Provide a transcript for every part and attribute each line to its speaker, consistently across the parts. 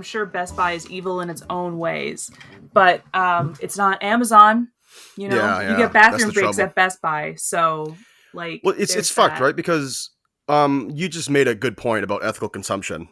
Speaker 1: I'm sure Best Buy is evil in its own ways, but it's not Amazon. You get
Speaker 2: That's
Speaker 1: bathroom
Speaker 2: the
Speaker 1: breaks
Speaker 2: trouble.
Speaker 1: at Best Buy, so like
Speaker 2: Well, it's
Speaker 1: there's
Speaker 2: fucked,
Speaker 1: that.
Speaker 2: right? Because you just made a good point about ethical consumption.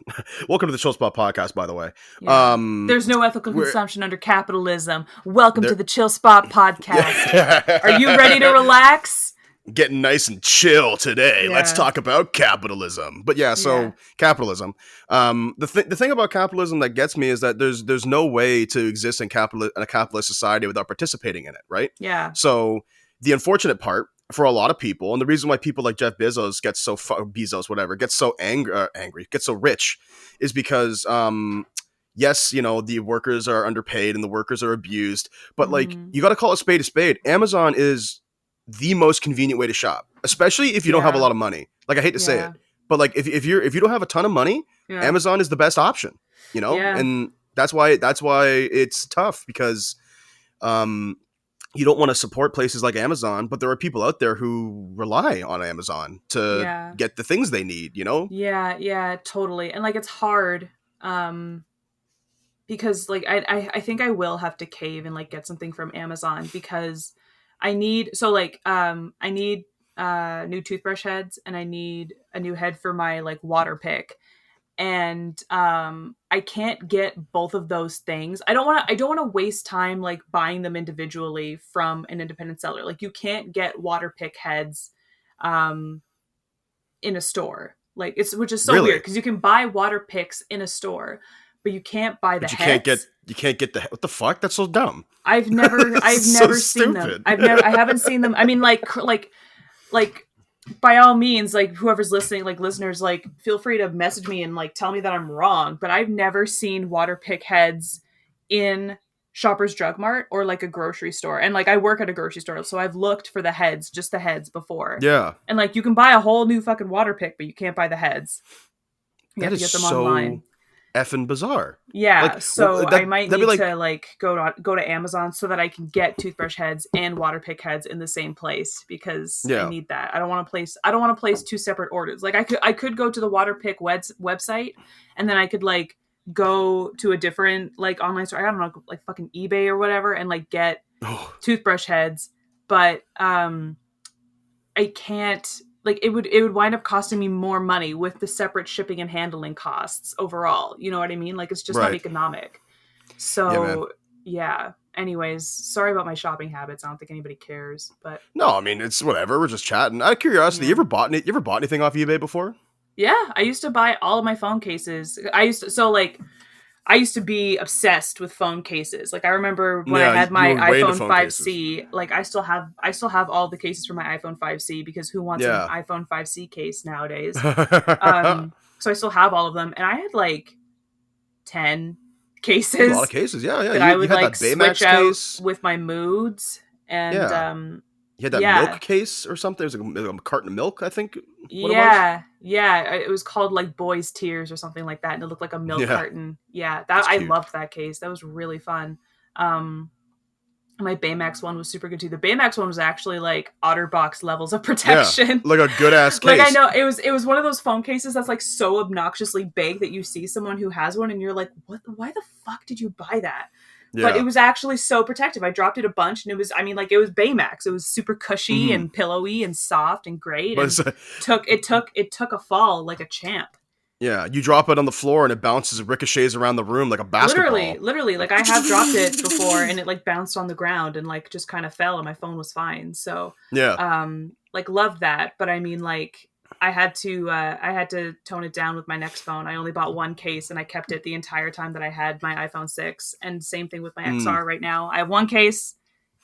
Speaker 2: Welcome to the Chill Spot podcast, by the way.
Speaker 1: Yeah. There's no ethical
Speaker 2: We're
Speaker 1: consumption under capitalism. Welcome to
Speaker 2: there.
Speaker 1: the Chill Spot podcast. Are you
Speaker 2: Yeah.
Speaker 1: ready to relax?
Speaker 2: Getting nice and chill today. Let's
Speaker 1: Yeah.
Speaker 2: talk about capitalism. But yeah,
Speaker 1: Yeah.
Speaker 2: so capitalism. The thing about capitalism that gets me is that there's no way to exist in a capitalist society without participating in it, right?
Speaker 1: Yeah.
Speaker 2: So the unfortunate part for a lot of people, and the reason why people like Jeff Bezos gets so angry, gets so rich, is because yes, the workers are underpaid and the workers are abused, but like
Speaker 1: Mm-hmm.
Speaker 2: you got to call a spade a spade. Amazon is the most convenient way to shop, especially if you don't have a
Speaker 1: Yeah.
Speaker 2: lot of money. Like I hate to say it,
Speaker 1: Yeah.
Speaker 2: but like if you don't have a ton of money,
Speaker 1: Yeah.
Speaker 2: Amazon is the best option.
Speaker 1: Yeah.
Speaker 2: And that's why it's tough because you don't want to support places like Amazon, but there are people out there who rely on Amazon to
Speaker 1: Yeah.
Speaker 2: get the things they need.
Speaker 1: Yeah. Yeah. Totally. And like it's hard. Because like I think I will have to cave and like get something from Amazon because I need new toothbrush heads and I need a new head for my like water pick. And I can't get both of those things. I don't want to waste time like buying them individually from an independent seller. Like you can't get water pick heads um in a store. Like which is so weird
Speaker 2: Really,
Speaker 1: because you can buy water picks in a store, but you can't buy the
Speaker 2: but
Speaker 1: heads.
Speaker 2: you can't get the what the fuck? That's so dumb.
Speaker 1: I've
Speaker 2: So
Speaker 1: never seen them.
Speaker 2: stupid.
Speaker 1: I haven't seen them. I mean, like by all means, like whoever's listening, like listeners, like feel free to message me and like tell me that I'm wrong. But I've never seen water pick heads in Shoppers Drug Mart or like a grocery store. And like I work at a grocery store, so I've looked for the heads, just the heads before.
Speaker 2: Yeah,
Speaker 1: And like you can buy a whole new fucking water pick, but you can't buy the heads. You
Speaker 2: that
Speaker 1: have to
Speaker 2: is
Speaker 1: get them
Speaker 2: so
Speaker 1: online.
Speaker 2: effing bizarre.
Speaker 1: Yeah,
Speaker 2: Like
Speaker 1: so I might
Speaker 2: that'd be
Speaker 1: need
Speaker 2: like
Speaker 1: to like go to Amazon so that I can get toothbrush heads and water pick heads in the same place because I
Speaker 2: yeah.
Speaker 1: need that. I don't want to place two separate orders. Like I could go to the water pick website and then I could like go to a different like online store. I don't know, like fucking eBay or whatever and like get
Speaker 2: Oh,
Speaker 1: toothbrush heads, but I can't like it would wind up costing me more money with the separate shipping and handling costs overall. You know what I mean? Like it's just not
Speaker 2: right.
Speaker 1: economic.
Speaker 2: Yeah, man.
Speaker 1: So yeah. Anyways, sorry about my shopping habits. I don't think anybody cares, but
Speaker 2: No, I mean it's whatever. We're just chatting. Out of curiosity,
Speaker 1: yeah.
Speaker 2: you ever bought anything off eBay before?
Speaker 1: Yeah, I used to buy all of my phone cases. I used to be obsessed with phone cases. Like I remember when I
Speaker 2: Yeah,
Speaker 1: had
Speaker 2: you
Speaker 1: my
Speaker 2: were way into
Speaker 1: iPhone
Speaker 2: phone cases.
Speaker 1: 5C, like I still have all the cases for my iPhone 5C because who wants an
Speaker 2: Yeah.
Speaker 1: iPhone 5C case nowadays?
Speaker 2: There's
Speaker 1: So I still have all of them and I had like 10
Speaker 2: a lot of
Speaker 1: cases
Speaker 2: cases. Yeah, yeah.
Speaker 1: that
Speaker 2: You
Speaker 1: I
Speaker 2: you
Speaker 1: would
Speaker 2: had
Speaker 1: like
Speaker 2: that
Speaker 1: switch
Speaker 2: Baymax
Speaker 1: out
Speaker 2: case.
Speaker 1: with my moods and
Speaker 2: Yeah. You had that
Speaker 1: yeah.
Speaker 2: milk case or something. It was like a carton of milk, I think. What it was.
Speaker 1: Yeah. It was called like Boys Tears or something like that, and it looked like a milk
Speaker 2: Yeah,
Speaker 1: carton. Yeah, that
Speaker 2: that's
Speaker 1: I
Speaker 2: cute.
Speaker 1: loved that case. That was really fun. Um, my Baymax one was super good too. The Baymax one was actually like OtterBox levels of
Speaker 2: Yeah,
Speaker 1: protection.
Speaker 2: like a good ass
Speaker 1: Like I
Speaker 2: case.
Speaker 1: know it was one of those phone cases that's like so obnoxiously big that you see someone who has one and you're like, what? Why the fuck did you buy that? But it
Speaker 2: Yeah,
Speaker 1: was actually so protective. I dropped it a bunch and it was it was Baymax. It was super cushy
Speaker 2: hmm
Speaker 1: and pillowy and soft and great
Speaker 2: but
Speaker 1: and
Speaker 2: it's
Speaker 1: took a fall like a champ.
Speaker 2: yeah. You drop it on the floor and it bounces, and ricochets around the room like a basketball.
Speaker 1: Literally, like I have dropped it before and it like bounced on the ground and like just kind of fell and my phone was fine. So,
Speaker 2: Yeah.
Speaker 1: like loved that. But I mean, like I had to tone it down with my next phone. I only bought one case and I kept it the entire time that I had my iPhone 6. And same thing with my
Speaker 2: Mm,
Speaker 1: XR right now. I have one case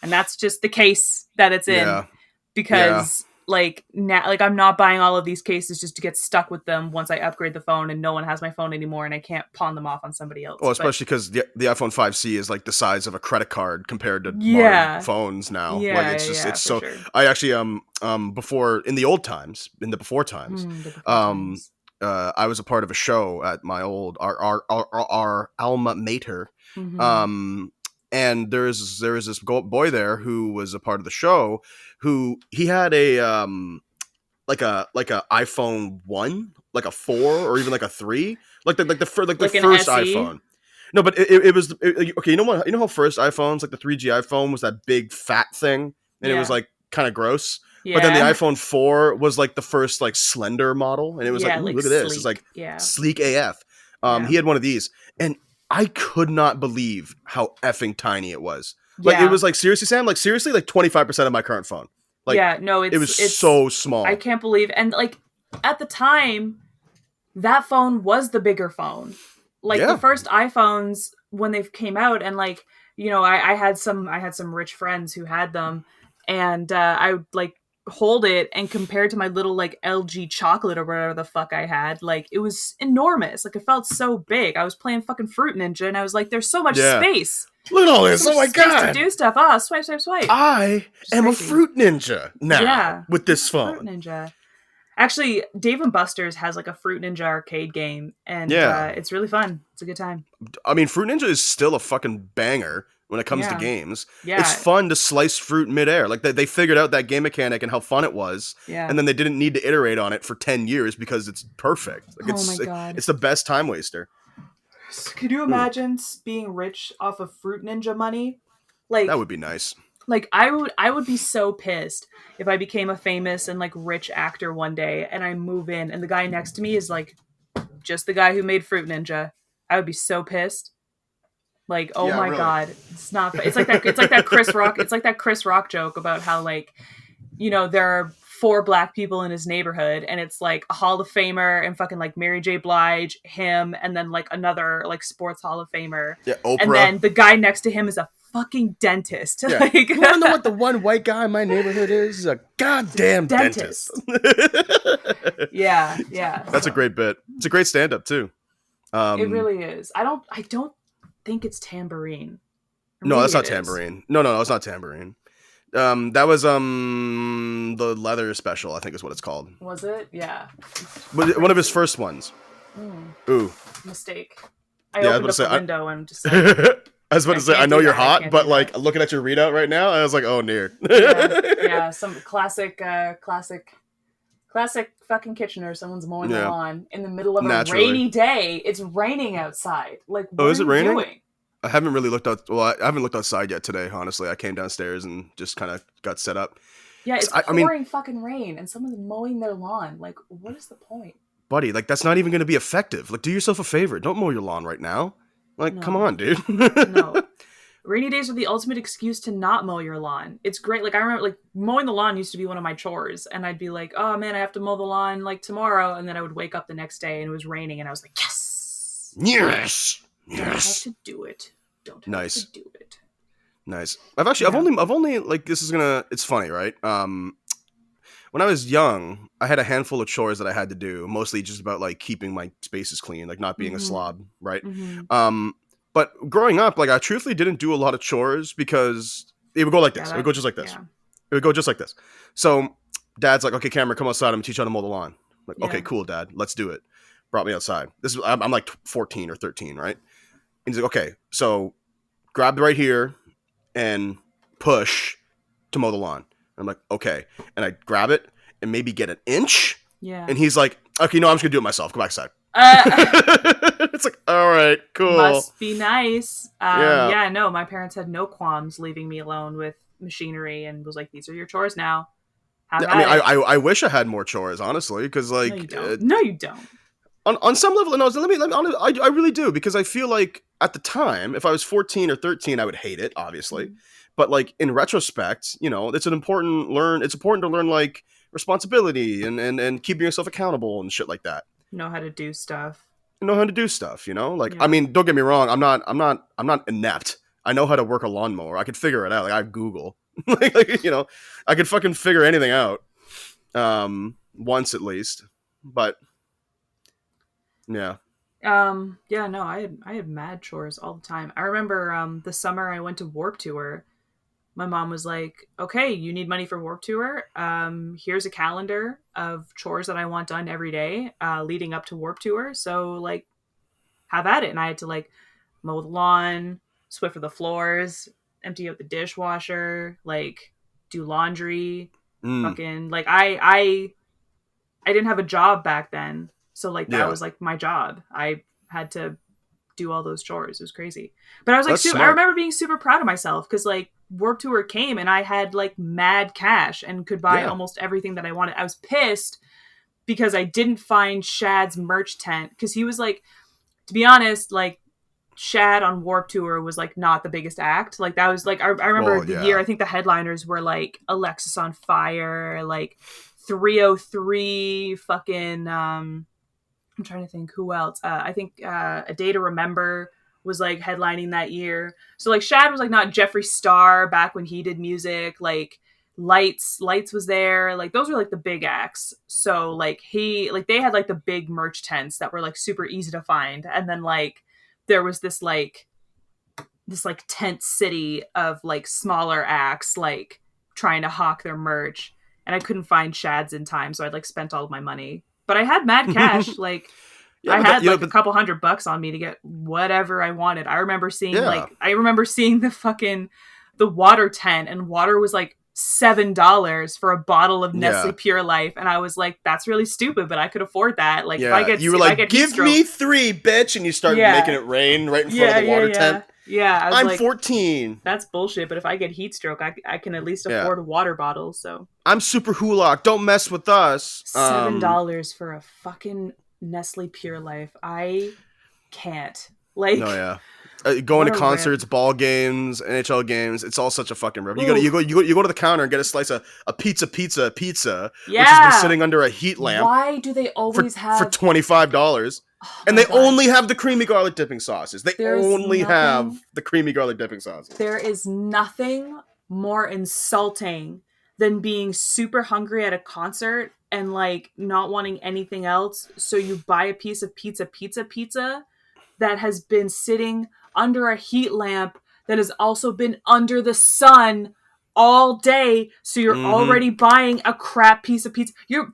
Speaker 1: and that's just the case that it's in
Speaker 2: yeah. Yeah.
Speaker 1: because like now like I'm not buying all of these cases just to get stuck with them once I upgrade the phone and no one has my phone anymore and I can't pawn them off on somebody else.
Speaker 2: Well,
Speaker 1: But
Speaker 2: especially because the iPhone 5C is like the size of a credit card compared to modern
Speaker 1: yeah.
Speaker 2: phones now. Like
Speaker 1: Yeah,
Speaker 2: it's
Speaker 1: for
Speaker 2: so.
Speaker 1: sure.
Speaker 2: I actually before in the old times, in the before times,
Speaker 1: The before
Speaker 2: um
Speaker 1: times.
Speaker 2: I was a part of a show at my old our alma mater.
Speaker 1: Mm-hmm.
Speaker 2: Um, and there was this boy there who was a part of the show who he had a like a iPhone 1, like a 4 or even like a 3, like the
Speaker 1: Like an
Speaker 2: first
Speaker 1: SE.
Speaker 2: iPhone. No, but it was okay. You know what? You know how first iPhones, like the 3G iPhone, was that big fat thing, and it was
Speaker 1: Yeah.
Speaker 2: like kind of gross. But then the
Speaker 1: Yeah.
Speaker 2: iPhone 4 was like the first like slender model, and it was like,
Speaker 1: Yeah,
Speaker 2: ooh,
Speaker 1: like
Speaker 2: look at this. It's like
Speaker 1: sleek. Yeah.
Speaker 2: sleek AF.
Speaker 1: Yeah.
Speaker 2: He had one of these, and I could not believe how effing tiny it was. Like it
Speaker 1: Yeah.
Speaker 2: was like seriously, Sam. Like seriously, like 25% of my current phone. Like
Speaker 1: Yeah. No,
Speaker 2: it was
Speaker 1: it's
Speaker 2: so
Speaker 1: I
Speaker 2: small.
Speaker 1: can't believe, and like at the time that phone was the bigger phone. Like the
Speaker 2: Yeah,
Speaker 1: first iPhones when they came out, and like I had some rich friends who had them, and I would like hold it and compare it to my little like LG chocolate or whatever the fuck I had. Like it was enormous. Like it felt so big. I was playing fucking Fruit Ninja, and I was like, "There's so much
Speaker 2: yeah.
Speaker 1: space.
Speaker 2: Look at all
Speaker 1: There's so
Speaker 2: this. Oh
Speaker 1: much
Speaker 2: my
Speaker 1: space to
Speaker 2: god.
Speaker 1: do stuff." Ah, swipe, swipe, swipe.
Speaker 2: I
Speaker 1: Which is
Speaker 2: am a
Speaker 1: crazy.
Speaker 2: fruit ninja now
Speaker 1: Yeah,
Speaker 2: with
Speaker 1: I'm
Speaker 2: this
Speaker 1: a Fruit
Speaker 2: phone.
Speaker 1: Ninja. Actually, Dave and Buster's has like a Fruit Ninja arcade game, and
Speaker 2: Yeah.
Speaker 1: it's really fun. It's a good time.
Speaker 2: I mean, Fruit Ninja is still a fucking banger when it comes to
Speaker 1: Yeah,
Speaker 2: games. It's
Speaker 1: yeah,
Speaker 2: fun to slice fruit midair. Like they figured out that game mechanic and how fun it was,
Speaker 1: yeah.
Speaker 2: and then they didn't need to iterate on it for 10 years because it's perfect. Like
Speaker 1: Oh my god.
Speaker 2: it's the best time waster.
Speaker 1: Could you
Speaker 2: Ooh,
Speaker 1: imagine being rich off of Fruit Ninja money?
Speaker 2: that
Speaker 1: Like,
Speaker 2: would be nice.
Speaker 1: I would be so pissed if I became a famous and like rich actor one day, and I move in and the guy next to me is like just the guy who made Fruit Ninja. I would be so pissed. Like, oh
Speaker 2: Yeah,
Speaker 1: my
Speaker 2: really.
Speaker 1: god, it's not. It's like that. It's like that Chris Rock. It's like that Chris Rock joke about how like there are four black people in his neighborhood, and it's like a Hall of Famer and fucking like Mary J. Blige, him, and then like another like sports Hall of Famer,
Speaker 2: Yeah,
Speaker 1: and
Speaker 2: Oprah.
Speaker 1: then the guy next to him is a fucking dentist.
Speaker 2: Yeah.
Speaker 1: Like,
Speaker 2: You want to know what the one white guy in my neighborhood is? He's a goddamn dentist.
Speaker 1: dentist. Yeah, yeah.
Speaker 2: That's a
Speaker 1: So
Speaker 2: great bit. It's a great stand up, too.
Speaker 1: it
Speaker 2: Um,
Speaker 1: really is. I don't think it's tambourine, or
Speaker 2: no, that's
Speaker 1: maybe
Speaker 2: not
Speaker 1: it is.
Speaker 2: tambourine. No, it's not tambourine. That was the leather special, I think is what it's called.
Speaker 1: Was it? Yeah.
Speaker 2: One of his
Speaker 1: Crazy.
Speaker 2: first ones.
Speaker 1: Mm,
Speaker 2: Ooh,
Speaker 1: mistake. I
Speaker 2: yeah. I
Speaker 1: opened
Speaker 2: was
Speaker 1: up the
Speaker 2: about
Speaker 1: window and just
Speaker 2: to
Speaker 1: like,
Speaker 2: say. I was about
Speaker 1: I
Speaker 2: to say. I
Speaker 1: can't
Speaker 2: know
Speaker 1: do
Speaker 2: you're
Speaker 1: that. I
Speaker 2: hot,
Speaker 1: can't do
Speaker 2: but
Speaker 1: that.
Speaker 2: like looking at your readout right now, I was like, oh, near.
Speaker 1: Yeah, yeah. Some classic fucking Kitchener. Someone's mowing the
Speaker 2: Yeah,
Speaker 1: lawn in the middle of a
Speaker 2: naturally.
Speaker 1: rainy day. It's raining outside. Like,
Speaker 2: Oh,
Speaker 1: what are
Speaker 2: is it
Speaker 1: you
Speaker 2: raining?
Speaker 1: doing?
Speaker 2: I haven't really looked out. Well, I haven't looked outside yet today. Honestly, I came downstairs and just kind of got set up.
Speaker 1: Yeah, it's
Speaker 2: I mean,
Speaker 1: pouring fucking rain, and someone's mowing their lawn. Like, what is the point?
Speaker 2: buddy, like that's not even going to be effective. Like, do yourself a favor. Don't mow your lawn right now. Like, come
Speaker 1: No,
Speaker 2: on, dude.
Speaker 1: no. Rainy days are the ultimate excuse to not mow your lawn. It's great. Like I remember, like mowing the lawn used to be one of my chores, and I'd be like, "Oh man, I have to mow the lawn like tomorrow," and then I would wake up the next day and it was raining, and I was like, "Yes,
Speaker 2: Yes,
Speaker 1: don't have
Speaker 2: yes.
Speaker 1: to do it. Don't have to
Speaker 2: Nice.
Speaker 1: do it."
Speaker 2: Nice.
Speaker 1: Yeah.
Speaker 2: I've only like this is gonna. It's funny, right? When I was young, I had a handful of chores that I had to do, mostly just about like keeping my spaces clean, like not being a
Speaker 1: Mm-hmm.
Speaker 2: slob, right?
Speaker 1: Mm-hmm.
Speaker 2: Um, but growing up, like I truthfully didn't do a lot of chores because it would go like
Speaker 1: Yeah.
Speaker 2: this. It would go just like this.
Speaker 1: Yeah.
Speaker 2: It would go just like this. So, Dad's like, "Okay, Cameron, come outside. I'm gonna teach you how to mow the lawn." I'm like, "Okay,
Speaker 1: Yeah.
Speaker 2: cool, Dad. Let's do it." Brought me outside. I'm like 14 or 13, right? And he's like, "Okay, so grab right here and push to mow the lawn." And I'm like, "Okay." And I grab it and maybe get an inch.
Speaker 1: Yeah.
Speaker 2: And he's like, "Okay, no, I'm just gonna do it myself. Go back inside."
Speaker 1: Uh,
Speaker 2: It's like, all right, cool.
Speaker 1: must be nice.
Speaker 2: Yeah.
Speaker 1: Yeah. No, my parents had no qualms leaving me alone with machinery, and was like, "These are your chores now. Have
Speaker 2: I mean,
Speaker 1: at it."
Speaker 2: I wish I had more chores, honestly, because
Speaker 1: No, you
Speaker 2: like
Speaker 1: don't. No, you don't.
Speaker 2: on some level, no. So I really do because I feel like at the time, if I was 14 or 13, I would hate it, obviously.
Speaker 1: Mm.
Speaker 2: But like in retrospect, it's an important learn. It's important to learn like responsibility and keeping yourself accountable and shit like that.
Speaker 1: Know how to do stuff.
Speaker 2: You know how to do stuff. Like I
Speaker 1: Yeah.
Speaker 2: mean, don't get me wrong. I'm not inept. I know how to work a lawnmower. I could figure it out. Like I Google. I could fucking figure anything out. Once at least. But yeah.
Speaker 1: Yeah, no, I had mad chores all the time. I remember the summer I went to Warp Tour. My mom was like, "Okay, you need money for Warp Tour. Here's a calendar of chores that I want done every day leading up to Warp Tour. So like have at it." And I had to like mow the lawn, Swiffer the floors, empty out the dishwasher, like do laundry,
Speaker 2: Mm,
Speaker 1: fucking like I didn't have a job back then. So like that
Speaker 2: yeah.
Speaker 1: was like my job. I had to do all those chores. It was crazy. But I was like,
Speaker 2: That's
Speaker 1: I
Speaker 2: smart.
Speaker 1: remember being super proud of myself because like Warped Tour came and I had like mad cash and could buy
Speaker 2: Yeah.
Speaker 1: almost everything that I wanted. I was pissed because I didn't find Shad's merch tent because he was like, to be honest, like Shad on Warped Tour was like not the biggest act. Like that was like I remember
Speaker 2: Well,
Speaker 1: the year.
Speaker 2: yeah.
Speaker 1: I think the headliners were like Alexis on Fire, like 303, fucking. I'm trying to think who else. I think A Day to Remember was like headlining that year. So like Shad was like not Jeffree Star back when he did music. Like Lights was there. Like those were like the big acts. So like they had like the big merch tents that were like super easy to find. And then like there was this tent city of like smaller acts like trying to hawk their merch. And I couldn't find Shad's in time, so I'd like spent all of my money. But I had mad cash. Like
Speaker 2: Yeah,
Speaker 1: I
Speaker 2: but that,
Speaker 1: had
Speaker 2: you know,
Speaker 1: like a
Speaker 2: but
Speaker 1: couple $100 on me to get whatever I wanted.
Speaker 2: yeah,
Speaker 1: I remember seeing the water tent, and water was like $7 for a bottle of Nestle
Speaker 2: yeah,
Speaker 1: Pure Life, and I was like, that's really stupid, but I could afford that. Like
Speaker 2: yeah. You were
Speaker 1: if I
Speaker 2: like,
Speaker 1: get heat
Speaker 2: "Give
Speaker 1: stroke,
Speaker 2: me three, bitch," and you start making
Speaker 1: yeah,
Speaker 2: it rain right in front of
Speaker 1: yeah,
Speaker 2: the
Speaker 1: yeah,
Speaker 2: water tent.
Speaker 1: yeah, yeah. I was
Speaker 2: I'm
Speaker 1: like,
Speaker 2: 14.
Speaker 1: that's bullshit. But if I get heat stroke, I can at least
Speaker 2: Yeah,
Speaker 1: afford a water bottle. So
Speaker 2: I'm super hulock. Don't mess with us.
Speaker 1: $7 for a fucking Nestle Pure Life, I can't.
Speaker 2: No,
Speaker 1: Like,
Speaker 2: yeah. Going
Speaker 1: what
Speaker 2: to
Speaker 1: a rip.
Speaker 2: concerts, ball games, NHL games, it's all such a fucking rip. You go,
Speaker 1: Ooh,
Speaker 2: you go to the counter and get a slice of a pizza, which has been
Speaker 1: yeah.
Speaker 2: sitting under a heat lamp
Speaker 1: Why do they always
Speaker 2: for
Speaker 1: have?
Speaker 2: $25,
Speaker 1: Oh
Speaker 2: and
Speaker 1: my
Speaker 2: they
Speaker 1: god.
Speaker 2: only have the creamy garlic dipping sauces. They
Speaker 1: There's
Speaker 2: only have
Speaker 1: nothing.
Speaker 2: the creamy garlic dipping sauces.
Speaker 1: There is nothing more insulting than being super hungry at a concert and like not wanting anything else. So you buy a piece of pizza that has been sitting under a heat lamp that has also been under the sun all day, so you're
Speaker 2: Mm-hmm.
Speaker 1: already buying a crap piece of pizza.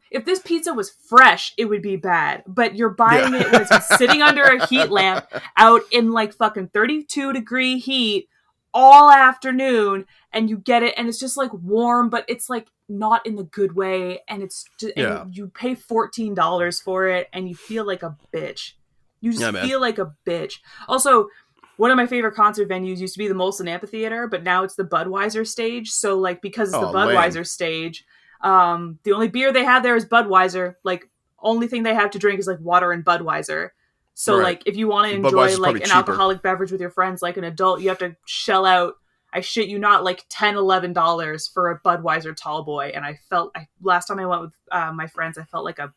Speaker 1: If this pizza was fresh, it would be bad, but you're
Speaker 2: Yeah.
Speaker 1: buying it when it's been sitting under a heat lamp out in like fucking 32-degree heat all afternoon, and you get it and it's just like warm, but it's like not in the good way, and it's just, and
Speaker 2: Yeah.
Speaker 1: you pay $14 for it and you feel like a bitch. You
Speaker 2: Yeah,
Speaker 1: just
Speaker 2: man.
Speaker 1: feel like a bitch. Also, one of my favorite concert venues used to be the Molson Amphitheater, but now it's the Budweiser stage. So, like, because it's the
Speaker 2: Oh, lame.
Speaker 1: Budweiser stage, the only beer they have there is Budweiser. Like, only thing they have to drink is like water and Budweiser. So,
Speaker 2: Right.
Speaker 1: like, if you want to enjoy
Speaker 2: Budweiser's probably
Speaker 1: like an
Speaker 2: cheaper.
Speaker 1: alcoholic beverage with your friends, like an adult, you have to shell out. I shit you not, like $10, $11 for a Budweiser tall boy, and last time I went with my friends, I felt like a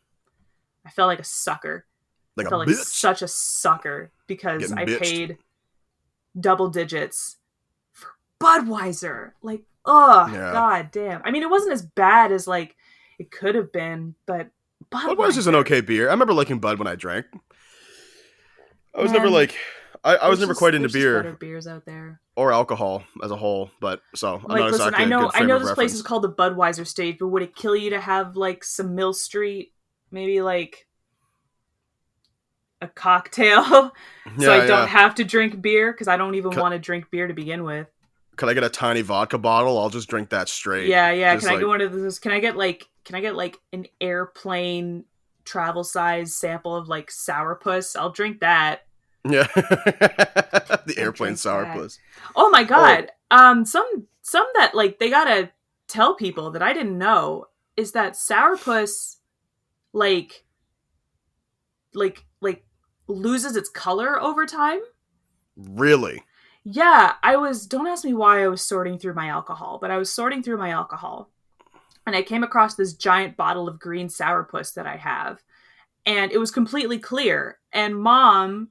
Speaker 1: sucker. I
Speaker 2: Like a
Speaker 1: felt like
Speaker 2: bitch.
Speaker 1: such a sucker because
Speaker 2: Getting
Speaker 1: I
Speaker 2: bitched.
Speaker 1: paid double digits for Budweiser. Like, oh,
Speaker 2: Yeah.
Speaker 1: god damn. I mean, it wasn't as bad as like it could have been, but
Speaker 2: Budweiser's an
Speaker 1: Budweiser,
Speaker 2: okay beer. I remember liking Bud when I drank. I was never
Speaker 1: man,
Speaker 2: like, I was never quite into
Speaker 1: there's just better
Speaker 2: beer
Speaker 1: beers out there.
Speaker 2: or alcohol as a whole, but so I'm
Speaker 1: Like,
Speaker 2: not
Speaker 1: listen,
Speaker 2: exactly a good
Speaker 1: I
Speaker 2: frame
Speaker 1: know
Speaker 2: of
Speaker 1: this place is
Speaker 2: reference.
Speaker 1: called the Budweiser stage, but would it kill you to have like some Mill Street, maybe like a cocktail, so I
Speaker 2: Yeah,
Speaker 1: don't
Speaker 2: yeah.
Speaker 1: have to drink beer because I don't even
Speaker 2: Could,
Speaker 1: want to drink beer to begin with.
Speaker 2: could I get a tiny vodka bottle? I'll just drink that straight.
Speaker 1: Yeah, yeah. Can
Speaker 2: Just
Speaker 1: I
Speaker 2: like,
Speaker 1: go into this? Can I get like an airplane travel size sample of like sourpuss? I'll drink that.
Speaker 2: yeah. The
Speaker 1: I'll
Speaker 2: airplane
Speaker 1: drink that.
Speaker 2: sourpuss.
Speaker 1: Oh my
Speaker 2: Oh,
Speaker 1: god. Some that like they gotta tell people that I didn't know is that sourpuss like like loses its color over time.
Speaker 2: really?
Speaker 1: Yeah, don't ask me why I was sorting through my alcohol, but I was sorting through my alcohol and I came across this giant bottle of green sourpuss that I have, and it was completely clear. And mom,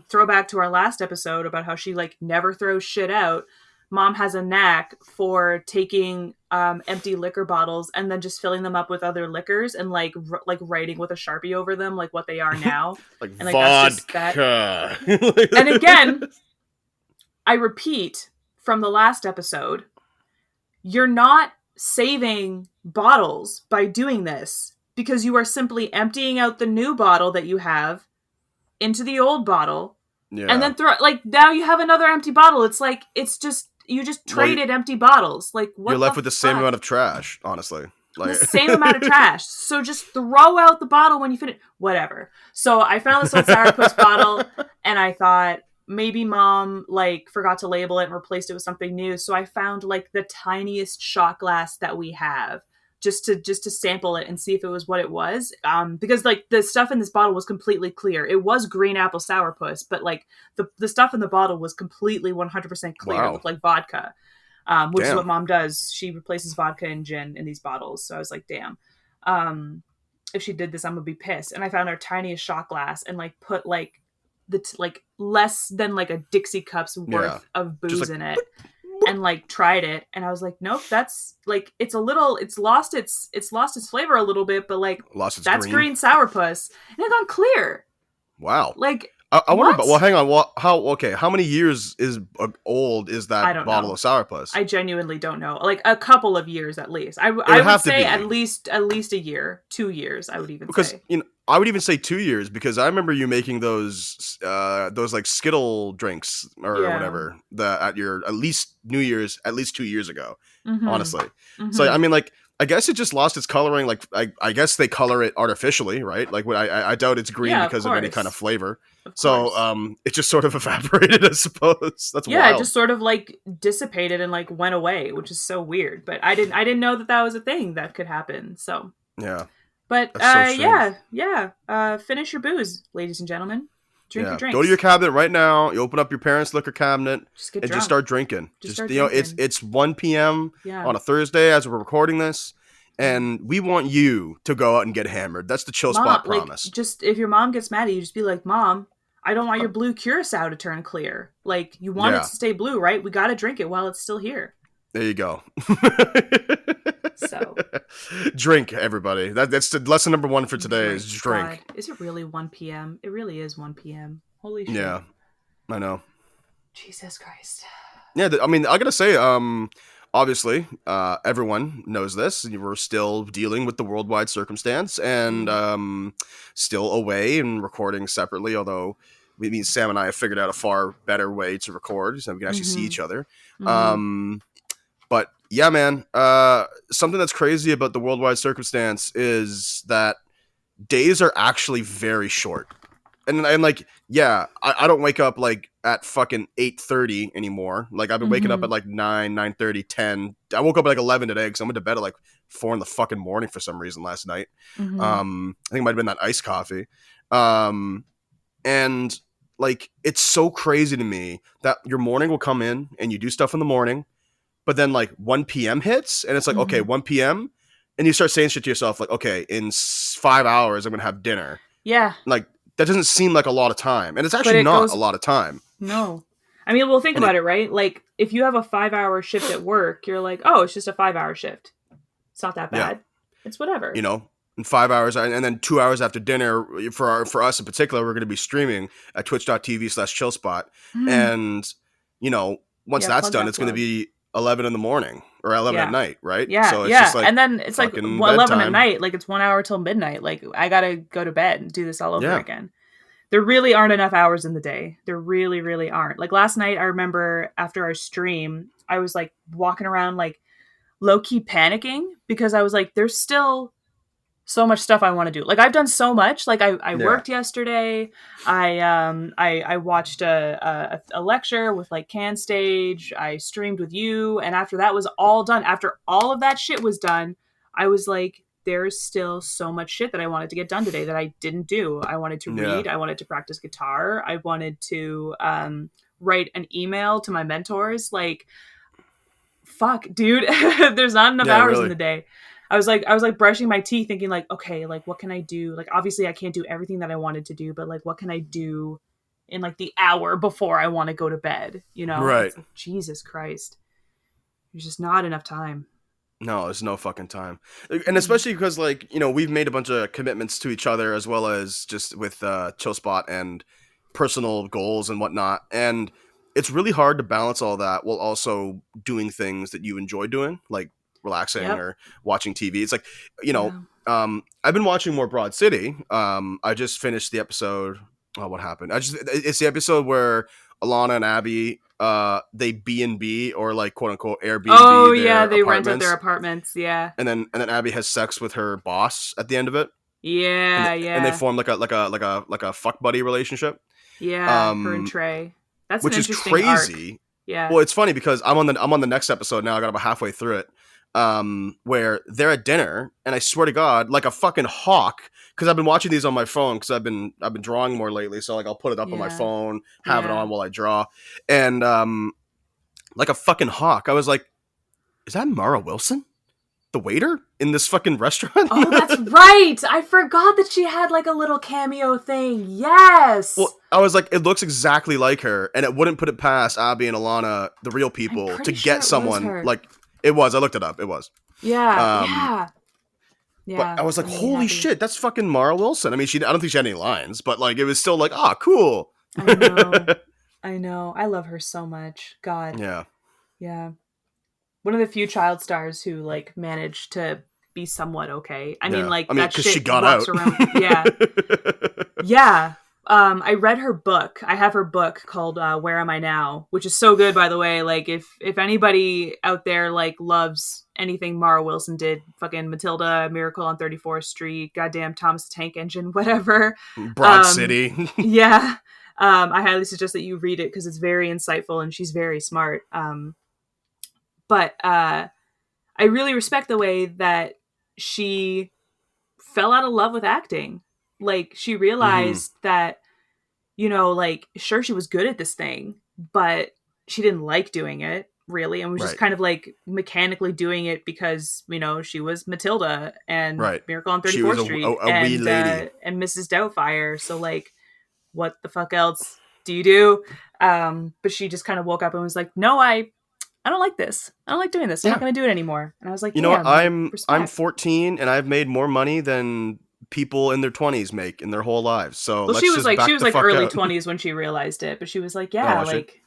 Speaker 1: throwback to our last episode about how she like never throws shit out. Mom has a knack for taking empty liquor bottles and then just filling them up with other liquors and like writing with a Sharpie over them like what they are now.
Speaker 2: Like
Speaker 1: And like that's just that.
Speaker 2: vodka.
Speaker 1: And again, I repeat from the last episode, you're not saving bottles by doing this because you are simply emptying out the new bottle that you have into the old bottle and
Speaker 2: Yeah.
Speaker 1: then now you have another empty bottle. It's like, it's just, you just
Speaker 2: Well,
Speaker 1: traded empty bottles. Like,
Speaker 2: you're
Speaker 1: what
Speaker 2: left
Speaker 1: the
Speaker 2: with the same
Speaker 1: fuck?
Speaker 2: amount of trash, honestly. Like,
Speaker 1: the same amount of trash. So just throw out the bottle when you finish. Whatever. So I found this old sourpuss bottle, and I thought maybe mom like forgot to label it and replaced it with something new. So I found like the tiniest shot glass that we have. Just to sample it and see if it was what it was, because like the stuff in this bottle was completely clear. It was green apple sourpuss, but like the stuff in the bottle was completely 100% clear. It
Speaker 2: wow,
Speaker 1: looked like vodka, which is what
Speaker 2: damn,
Speaker 1: mom does. She replaces vodka and gin in these bottles. So I was like, damn, um, if she did this, I'm gonna be pissed. And I found our tiniest shot glass and like put like like less than like a Dixie cup's
Speaker 2: yeah,
Speaker 1: worth of
Speaker 2: just
Speaker 1: booze
Speaker 2: like
Speaker 1: in it, and like tried it, and I was like, nope, that's like it's lost its flavor a little bit, but like
Speaker 2: lost its
Speaker 1: that's
Speaker 2: green.
Speaker 1: green sourpuss, and it gone clear.
Speaker 2: Wow.
Speaker 1: Like
Speaker 2: I wonder about. Well,
Speaker 1: what?
Speaker 2: hang on. What? How? Okay. How many years is old is
Speaker 1: I
Speaker 2: that
Speaker 1: don't
Speaker 2: bottle
Speaker 1: know.
Speaker 2: of sourpuss?
Speaker 1: I genuinely don't know. Like a couple of years at least.
Speaker 2: It would
Speaker 1: I would
Speaker 2: have to
Speaker 1: say
Speaker 2: be
Speaker 1: at least a year, 2 years. I would even
Speaker 2: because
Speaker 1: say.
Speaker 2: I would even say 2 years because I remember you making those like Skittle drinks or
Speaker 1: Yeah.
Speaker 2: whatever at your at least New Year's at least 2 years ago.
Speaker 1: Mm-hmm.
Speaker 2: Honestly, so I
Speaker 1: Mm-hmm.
Speaker 2: mean, like I guess it just lost its coloring. Like I guess they color it artificially, right? Like I doubt it's green
Speaker 1: Yeah, of
Speaker 2: because of any kind of
Speaker 1: course.
Speaker 2: flavor.
Speaker 1: Of
Speaker 2: So
Speaker 1: course.
Speaker 2: it just sort of evaporated, I suppose. That's
Speaker 1: Yeah, it
Speaker 2: wild.
Speaker 1: just sort of like dissipated and like went away, which is so weird. But I didn't know that that was a thing that could happen. So,
Speaker 2: Yeah,
Speaker 1: but
Speaker 2: that's so strange.
Speaker 1: yeah, yeah. Finish your booze, ladies and gentlemen. Drink your
Speaker 2: Yeah, go to your
Speaker 1: drinks.
Speaker 2: cabinet right now. You open up your parents' liquor cabinet
Speaker 1: Just get
Speaker 2: and just
Speaker 1: drunk.
Speaker 2: start drinking.
Speaker 1: Just
Speaker 2: Just
Speaker 1: start
Speaker 2: it's
Speaker 1: drinking.
Speaker 2: 1 p.m.
Speaker 1: Yeah.
Speaker 2: on a Thursday as we're recording this,
Speaker 1: Yeah.
Speaker 2: and we want you to go out and get hammered. That's the chill
Speaker 1: Mom,
Speaker 2: spot
Speaker 1: like
Speaker 2: promise.
Speaker 1: just if your mom gets mad at you, just be like, "Mom, I don't want your blue curacao to turn clear. Like you want it
Speaker 2: Yeah,
Speaker 1: to stay blue, right? We got to drink it while it's still here."
Speaker 2: there you go.
Speaker 1: So,
Speaker 2: Drink, everybody. That's the lesson number one for today
Speaker 1: drink.
Speaker 2: is
Speaker 1: God,
Speaker 2: drink.
Speaker 1: is it really 1 p.m.? It really is 1 p.m. Holy shit.
Speaker 2: Yeah, I know.
Speaker 1: Jesus Christ.
Speaker 2: Yeah, I mean, I gotta say, obviously, everyone knows this. We're still dealing with the worldwide circumstance and
Speaker 1: Mm.
Speaker 2: still away and recording separately. Although, I mean, Sam and I have figured out a far better way to record, so we can actually see
Speaker 1: Mm-hmm.
Speaker 2: each other.
Speaker 1: Mm-hmm.
Speaker 2: Um, but yeah, man, something that's crazy about the worldwide circumstance is that days are actually very short and like yeah I don't wake up like at fucking 8:30 anymore. Like I've been waking up
Speaker 1: Mm-hmm.
Speaker 2: at like 9:30, 10. I woke up at like 11 today because I went to bed at like 4 in the fucking morning for some reason last night.
Speaker 1: Mm-hmm.
Speaker 2: I think it might have been that iced coffee. um and like it's so crazy to me that your morning will come in and you do stuff in the morning, but then like 1 p.m. hits and it's like okay,
Speaker 1: Mm-hmm.
Speaker 2: 1 p.m., and you start saying shit to yourself like okay, in 5 hours I'm gonna have dinner.
Speaker 1: Yeah,
Speaker 2: Like that doesn't seem like a lot of time, and it's
Speaker 1: but
Speaker 2: actually
Speaker 1: it
Speaker 2: not a
Speaker 1: goes
Speaker 2: lot of time.
Speaker 1: no. I mean, well, think
Speaker 2: And it,
Speaker 1: about it, right? Like, if you have a 5 hour shift at work, you're like, oh, it's just a 5 hour shift. It's not that
Speaker 2: yeah,
Speaker 1: bad. It's whatever.
Speaker 2: you know, in 5 hours, and then 2 hours after dinner for us in particular, we're going to be streaming at twitch.tv/chillspot,
Speaker 1: Mm.
Speaker 2: and you know, once
Speaker 1: Yeah,
Speaker 2: that's
Speaker 1: plug
Speaker 2: done,
Speaker 1: that
Speaker 2: it's going to
Speaker 1: plug.
Speaker 2: be 11 in the morning or 11 at
Speaker 1: Yeah.
Speaker 2: night, right?
Speaker 1: Yeah,
Speaker 2: So it's just
Speaker 1: yeah.
Speaker 2: like
Speaker 1: And then it's like
Speaker 2: fucking
Speaker 1: 11 at
Speaker 2: bedtime.
Speaker 1: night. Like, it's 1 hour till midnight. Like, I gotta go to bed and do this all over
Speaker 2: Yeah,
Speaker 1: again. There really aren't enough hours in the day. There really, really aren't. Like, last night, I remember after our stream, I was like walking around, like, low key panicking because I was like, there's still so much stuff I want to do. Like, I've done so much. Like, I
Speaker 2: yeah,
Speaker 1: worked yesterday. I watched a lecture with like Can Stage. I streamed with you, and after that was all done, after all of that shit was done, I was like, there's still so much shit that I wanted to get done today that I didn't do. I wanted to
Speaker 2: yeah,
Speaker 1: read. I wanted to practice guitar. I wanted to write an email to my mentors. Like, fuck, dude, there's not enough
Speaker 2: yeah.
Speaker 1: hours in
Speaker 2: Really,
Speaker 1: the day. I was like brushing my teeth thinking like, okay, like what can I do? Like obviously I can't do everything that I wanted to do, but like what can I do in like the hour before I want to go to bed, you know?
Speaker 2: right?
Speaker 1: It's like Jesus Christ. There's just not enough time.
Speaker 2: No, there's no fucking time. And
Speaker 1: Mm.
Speaker 2: especially because like, you know, we've made a bunch of commitments to each other as well as just with Chillspot and personal goals and whatnot. And it's really hard to balance all that while also doing things that you enjoy doing, like relaxing
Speaker 1: Yep.
Speaker 2: or watching TV. It's like, you know,
Speaker 1: Yeah.
Speaker 2: I've been watching more Broad City. I just finished the episode. Oh, what happened? It's the episode where Alana and Abby, they B&B or like quote unquote
Speaker 1: Oh
Speaker 2: Airbnb
Speaker 1: yeah,
Speaker 2: their
Speaker 1: they rent out their
Speaker 2: apartments,
Speaker 1: apartments. Yeah.
Speaker 2: and then Abby has sex with her boss at the end of it, and
Speaker 1: Yeah,
Speaker 2: and they
Speaker 1: yeah.
Speaker 2: form like a fuck buddy relationship.
Speaker 1: Yeah, her and
Speaker 2: Um,
Speaker 1: Trey. That's an
Speaker 2: which is
Speaker 1: interesting arc.
Speaker 2: crazy.
Speaker 1: Yeah.
Speaker 2: Well, it's funny because I'm on the next episode now. I got about halfway through it, where they're at dinner, and I swear to God, like a fucking hawk, because I've been watching these on my phone because I've been drawing more lately. So like I'll put it up on my
Speaker 1: Yeah.
Speaker 2: phone, have it
Speaker 1: Yeah.
Speaker 2: on while I draw, and like a fucking hawk. I was like, is that Mara Wilson, the waiter in this fucking restaurant?
Speaker 1: Oh, that's right. I forgot that she had like a little cameo thing. Yes.
Speaker 2: Well, I was like, it looks exactly like her, and it wouldn't put it past Abby and Alana, the real
Speaker 1: I'm
Speaker 2: people, to
Speaker 1: pretty sure
Speaker 2: get
Speaker 1: it was
Speaker 2: someone
Speaker 1: her.
Speaker 2: like it was. I looked it up. It was.
Speaker 1: Yeah.
Speaker 2: Um,
Speaker 1: Yeah.
Speaker 2: but
Speaker 1: Yeah.
Speaker 2: I was like,
Speaker 1: That made me
Speaker 2: holy
Speaker 1: happy.
Speaker 2: shit, that's fucking Mara Wilson. I mean, I don't think she had any lines, but like, it was still like, ah, cool.
Speaker 1: I know. I know. I love her so much. God.
Speaker 2: Yeah,
Speaker 1: Yeah. One of the few child stars who like managed to be somewhat okay. I mean,
Speaker 2: yeah. I
Speaker 1: like
Speaker 2: mean,
Speaker 1: that
Speaker 2: because she
Speaker 1: shit
Speaker 2: got
Speaker 1: walks
Speaker 2: out.
Speaker 1: around. Yeah. Yeah. I read her book. I have her book called Where Am I Now, which is so good, by the way. Like, if anybody out there like loves anything Mara Wilson did, fucking Matilda, Miracle on 34th Street, goddamn Thomas the Tank Engine, whatever.
Speaker 2: Broad
Speaker 1: Um,
Speaker 2: City.
Speaker 1: yeah. I highly suggest that you read it because it's very insightful and she's very smart. But I really respect the way that she fell out of love with acting. Like, she
Speaker 2: Hmm.
Speaker 1: realized that, like, sure, she was good at this thing, but she didn't like doing it really and was just
Speaker 2: Right,
Speaker 1: kind of like mechanically doing it because, she was Matilda and
Speaker 2: right.
Speaker 1: Miracle on
Speaker 2: She was
Speaker 1: 34th
Speaker 2: a,
Speaker 1: Street
Speaker 2: a, a wee lady.
Speaker 1: and Mrs. Doubtfire. So, like, what the fuck else do you do? But she just kind of woke up and was like, no, I don't like this. I don't like doing this. I'm not
Speaker 2: Yeah.
Speaker 1: going to do it anymore. And I was like,
Speaker 2: You know what?
Speaker 1: damn, like,
Speaker 2: I'm
Speaker 1: respect.
Speaker 2: 14 and I've made more money than people in their 20s make in their whole lives. So
Speaker 1: Well,
Speaker 2: let's just
Speaker 1: she
Speaker 2: back
Speaker 1: was
Speaker 2: the
Speaker 1: like
Speaker 2: fuck
Speaker 1: early
Speaker 2: out.
Speaker 1: 20s when she realized it, but she was like,
Speaker 2: Oh,
Speaker 1: yeah,
Speaker 2: was she?
Speaker 1: like,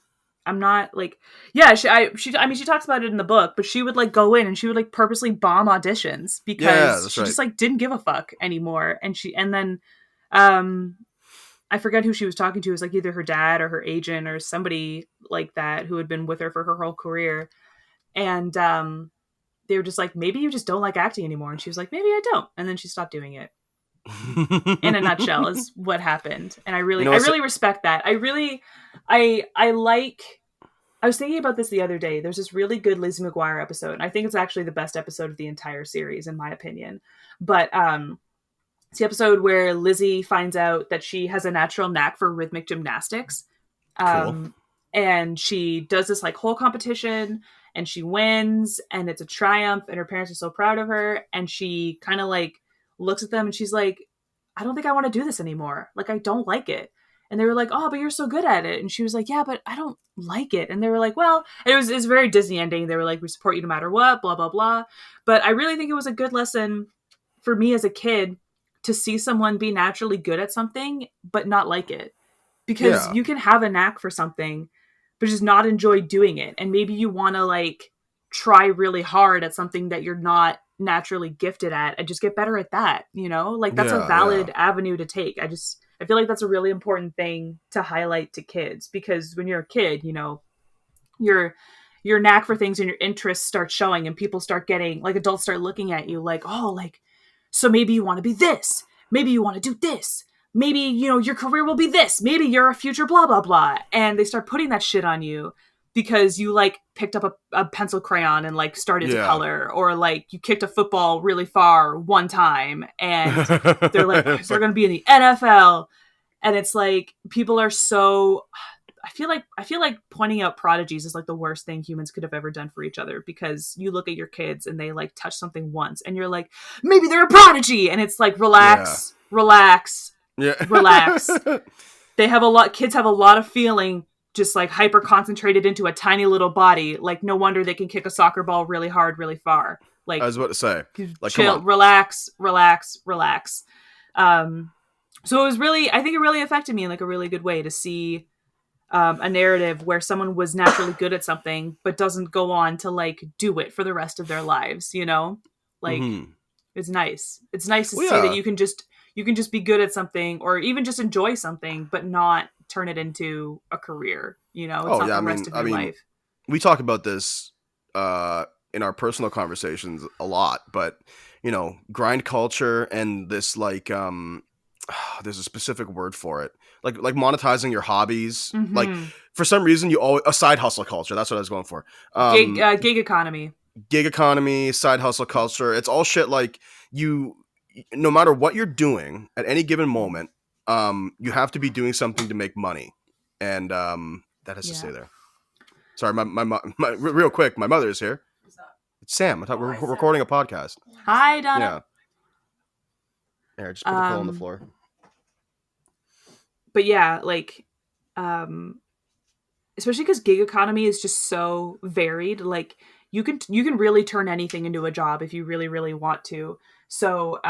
Speaker 1: I'm not like, yeah, I mean, she talks about it in the book, but she would like go in and she would like purposely bomb auditions
Speaker 2: Yeah,
Speaker 1: because
Speaker 2: that's
Speaker 1: she
Speaker 2: right.
Speaker 1: just like didn't give a fuck anymore. And then, um, I forget who she was talking to. It was like either her dad or her agent or somebody like that who had been with her for her whole career. And, they were just like, maybe you just don't like acting anymore. And she was like, maybe I don't. And then she stopped doing it. In a nutshell is what happened. And
Speaker 2: You know
Speaker 1: I
Speaker 2: what's
Speaker 1: really respect that. I like, I was thinking about this the other day. There's this really good Lizzie McGuire episode, and I think it's actually the best episode of the entire series in my opinion. But it's the episode where Lizzie finds out that she has a natural knack for rhythmic gymnastics.
Speaker 2: cool?
Speaker 1: um and she does this like whole competition and she wins and it's a triumph and her parents are so proud of her, and she kind of like looks at them and she's like, I don't think I want to do this anymore, like I don't like it. And they were like, oh, but you're so good at it. And she was like, yeah, but I don't like it. And they were like, well, it's a very Disney ending. They were like, we support you no matter what, blah blah blah. But I really think it was a good lesson for me as a kid to see someone be naturally good at something but not like it, because
Speaker 2: Yeah,
Speaker 1: you can have a knack for something but just not enjoy doing it. And maybe you want to like try really hard at something that you're not naturally gifted at and just get better at that, like that's a
Speaker 2: yeah, yeah,
Speaker 1: valid avenue to take. I feel like that's a really important thing to highlight to kids, because when you're a kid, your your knack for things and your interests start showing and people start getting like adults start looking at you like, oh, like, so maybe you want to be this, maybe you want to do this, maybe your career will be this, maybe you're a future blah blah blah, and they start putting that shit on you because you like picked up a pencil crayon and like started to
Speaker 2: yeah.
Speaker 1: color, or like you kicked a football really far one time and they're like, oh,
Speaker 2: It's
Speaker 1: they're
Speaker 2: like,
Speaker 1: going to be in the NFL. And it's like people are so, I feel like pointing out prodigies is like the worst thing humans could have ever done for each other, because you look at your kids and they like touch something once and you're like, maybe they're a prodigy, and it's like,
Speaker 2: yeah,
Speaker 1: relax, relax,
Speaker 2: yeah.
Speaker 1: relax. Kids have a lot of feeling just like hyper concentrated into a tiny little body. Like, no wonder they can kick a soccer ball really hard really far.
Speaker 2: I
Speaker 1: Like,
Speaker 2: was about to say, like, come
Speaker 1: chill,
Speaker 2: on.
Speaker 1: relax, relax, relax. um so it was really, I think it really affected me in like a really good way to see a narrative where someone was naturally good at something but doesn't go on to like do it for the rest of their lives. Like,
Speaker 2: Hmm.
Speaker 1: it's nice to
Speaker 2: Well,
Speaker 1: see that
Speaker 2: yeah,
Speaker 1: You can just be good at something or even just enjoy something, but not turn it into a career. It's
Speaker 2: Oh
Speaker 1: not
Speaker 2: yeah,
Speaker 1: the rest of
Speaker 2: I
Speaker 1: your
Speaker 2: mean,
Speaker 1: life.
Speaker 2: we talk about this in our personal conversations a lot, but grind culture and this like there's a specific word for it, like monetizing your hobbies. Like
Speaker 1: Mm-hmm.
Speaker 2: for some reason, you always a side hustle culture. That's what I was going for.
Speaker 1: Gig economy.
Speaker 2: Gig economy, side hustle culture. It's all shit. Like you, no matter what you're doing at any given moment, you have to be doing something to make money, and that has to
Speaker 1: Yeah.
Speaker 2: stay there. Sorry, my real quick, my mother is here. It's Sam. I thought we were recording a podcast.
Speaker 1: Hi, Donna.
Speaker 2: Yeah. Here, just put the pillow on the
Speaker 1: Um,
Speaker 2: floor.
Speaker 1: but yeah, like, especially because gig economy is just so varied. Like, you can really turn anything into a job if you really, really want to. So,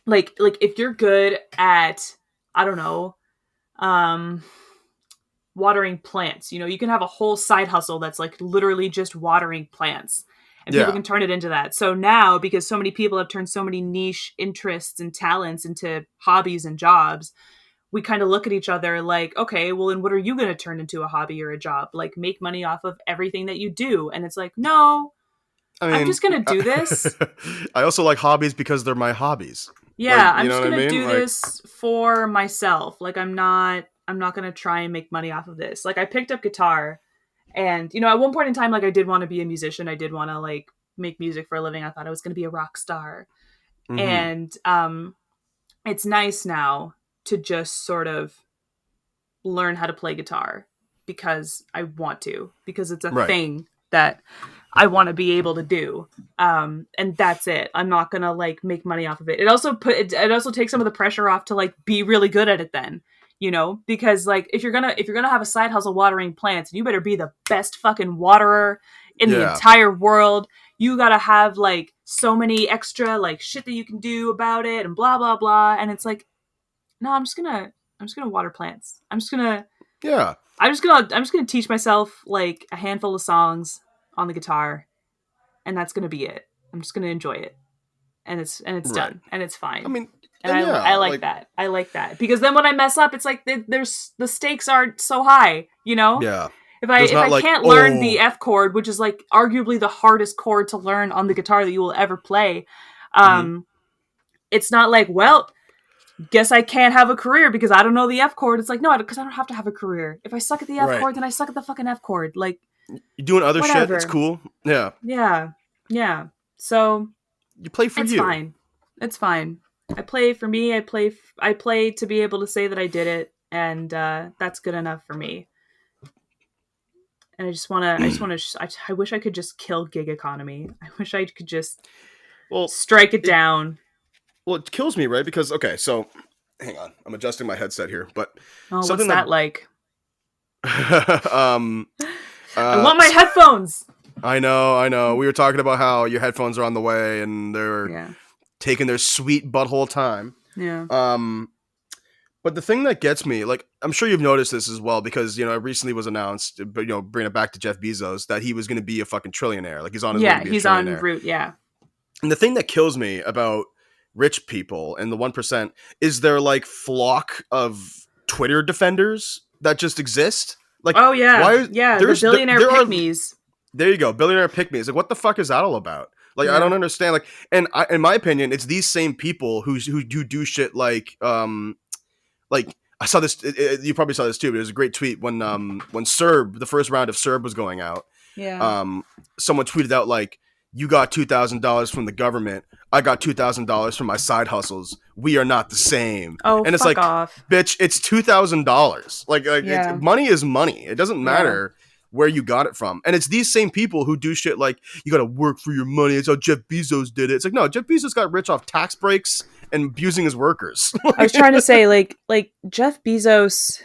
Speaker 1: like if you're good at, I don't know, um, watering plants. You can have a whole side hustle that's like literally just watering plants. And people
Speaker 2: Yeah.
Speaker 1: can turn it into that. So now, because so many people have turned so many niche interests and talents into hobbies and jobs, we kind of look at each other like, okay, well, then what are you going to turn into a hobby or a job? Like, make money off of everything that you do. And it's like, no,
Speaker 2: I
Speaker 1: I'm
Speaker 2: mean,
Speaker 1: just going to do this.
Speaker 2: I also like hobbies because they're my hobbies. Like,
Speaker 1: Yeah, I'm
Speaker 2: you know
Speaker 1: just
Speaker 2: what I
Speaker 1: gonna
Speaker 2: mean?
Speaker 1: do
Speaker 2: Like,
Speaker 1: this for myself. Like, I'm not gonna try and make money off of this. Like, I picked up guitar, and at one point in time, like, I did want to be a musician. I did want to like make music for a living. I thought I was gonna be a rock star.
Speaker 2: mm-hmm.
Speaker 1: And it's nice now to just sort of learn how to play guitar because I want to, because it's a
Speaker 2: Right.
Speaker 1: thing that I want to be able to do. And that's it. I'm not gonna like make money off of it. It also takes some of the pressure off to like be really good at it then. Because like if you're gonna have a side hustle watering plants, you better be the best fucking waterer in the
Speaker 2: Yeah.
Speaker 1: entire world. You gotta have like so many extra like shit that you can do about it and blah blah blah. And it's like, no, I'm just gonna water plants.
Speaker 2: Yeah.
Speaker 1: I'm just gonna teach myself like a handful of songs on the guitar, and that's gonna be it. I'm just gonna enjoy it, and it's
Speaker 2: Right.
Speaker 1: done, and it's
Speaker 2: I
Speaker 1: fine.
Speaker 2: mean,
Speaker 1: And
Speaker 2: and
Speaker 1: I
Speaker 2: yeah,
Speaker 1: like
Speaker 2: like,
Speaker 1: that. I like that because then when I mess up, it's like there's the stakes aren't so high.
Speaker 2: yeah.
Speaker 1: If I
Speaker 2: There's
Speaker 1: if
Speaker 2: not
Speaker 1: I
Speaker 2: like,
Speaker 1: can't learn the
Speaker 2: oh,
Speaker 1: F chord, which is like arguably the hardest chord to learn on the guitar that you will ever play,
Speaker 2: mm-hmm.
Speaker 1: um, it's not like, well, guess I can't have a career because I don't know the F chord. It's like, no, because I don't have to have a career. If I suck at the F
Speaker 2: Right.
Speaker 1: chord, then I suck at the fucking F chord. Like,
Speaker 2: You're doing other shit. It's
Speaker 1: whatever.
Speaker 2: cool. Yeah.
Speaker 1: Yeah. Yeah. So
Speaker 2: You play for
Speaker 1: it's
Speaker 2: you.
Speaker 1: fine. It's fine. I play for me. I play to be able to say that I did it, and that's good enough for me. And I wish I could just kill gig economy. I wish I could just
Speaker 2: Well,
Speaker 1: strike it
Speaker 2: it
Speaker 1: down.
Speaker 2: it kills me, right? Because okay, so hang on, I'm adjusting my headset here, but
Speaker 1: Oh, what's
Speaker 2: something
Speaker 1: that like?
Speaker 2: that
Speaker 1: I want my
Speaker 2: so
Speaker 1: headphones.
Speaker 2: I know. We were talking about how your headphones are on the way and they're
Speaker 1: Yeah.
Speaker 2: taking their sweet butthole time.
Speaker 1: Yeah.
Speaker 2: Um, but the thing that gets me, like, I'm sure you've noticed this as well, because it recently was announced, but bring it back to Jeff Bezos, that he was going to be a fucking trillionaire. Like, he's on his way to
Speaker 1: Yeah,
Speaker 2: be a
Speaker 1: he's on
Speaker 2: trillionaire.
Speaker 1: route. Yeah.
Speaker 2: And the thing that kills me about rich people and the 1% is their like flock of Twitter defenders that just exist. Like,
Speaker 1: Oh yeah,
Speaker 2: why?
Speaker 1: yeah. The
Speaker 2: There's
Speaker 1: billionaire
Speaker 2: there are
Speaker 1: pygmies.
Speaker 2: there you go, billionaire pygmies. Like, what the fuck is that all about? Like, I
Speaker 1: Yeah.
Speaker 2: don't understand. Like, and in my opinion, it's these same people who do shit like I saw this. You probably saw this too. But it was a great tweet when Serb, the first round of Serb was going out.
Speaker 1: Yeah.
Speaker 2: Um, someone tweeted out like, "You got $2,000 from the government. I got $2,000 from my side hustles. We are not the same."
Speaker 1: Oh,
Speaker 2: And it's
Speaker 1: fuck
Speaker 2: like,
Speaker 1: off.
Speaker 2: bitch, it's $2,000. Like
Speaker 1: Yeah.
Speaker 2: money is money. It doesn't
Speaker 1: Yeah.
Speaker 2: matter where you got it from. And it's these same people who do shit like, you got to work for your money. It's how Jeff Bezos did it. It's like, no, Jeff Bezos got rich off tax breaks and abusing his workers.
Speaker 1: I was trying to say like Jeff Bezos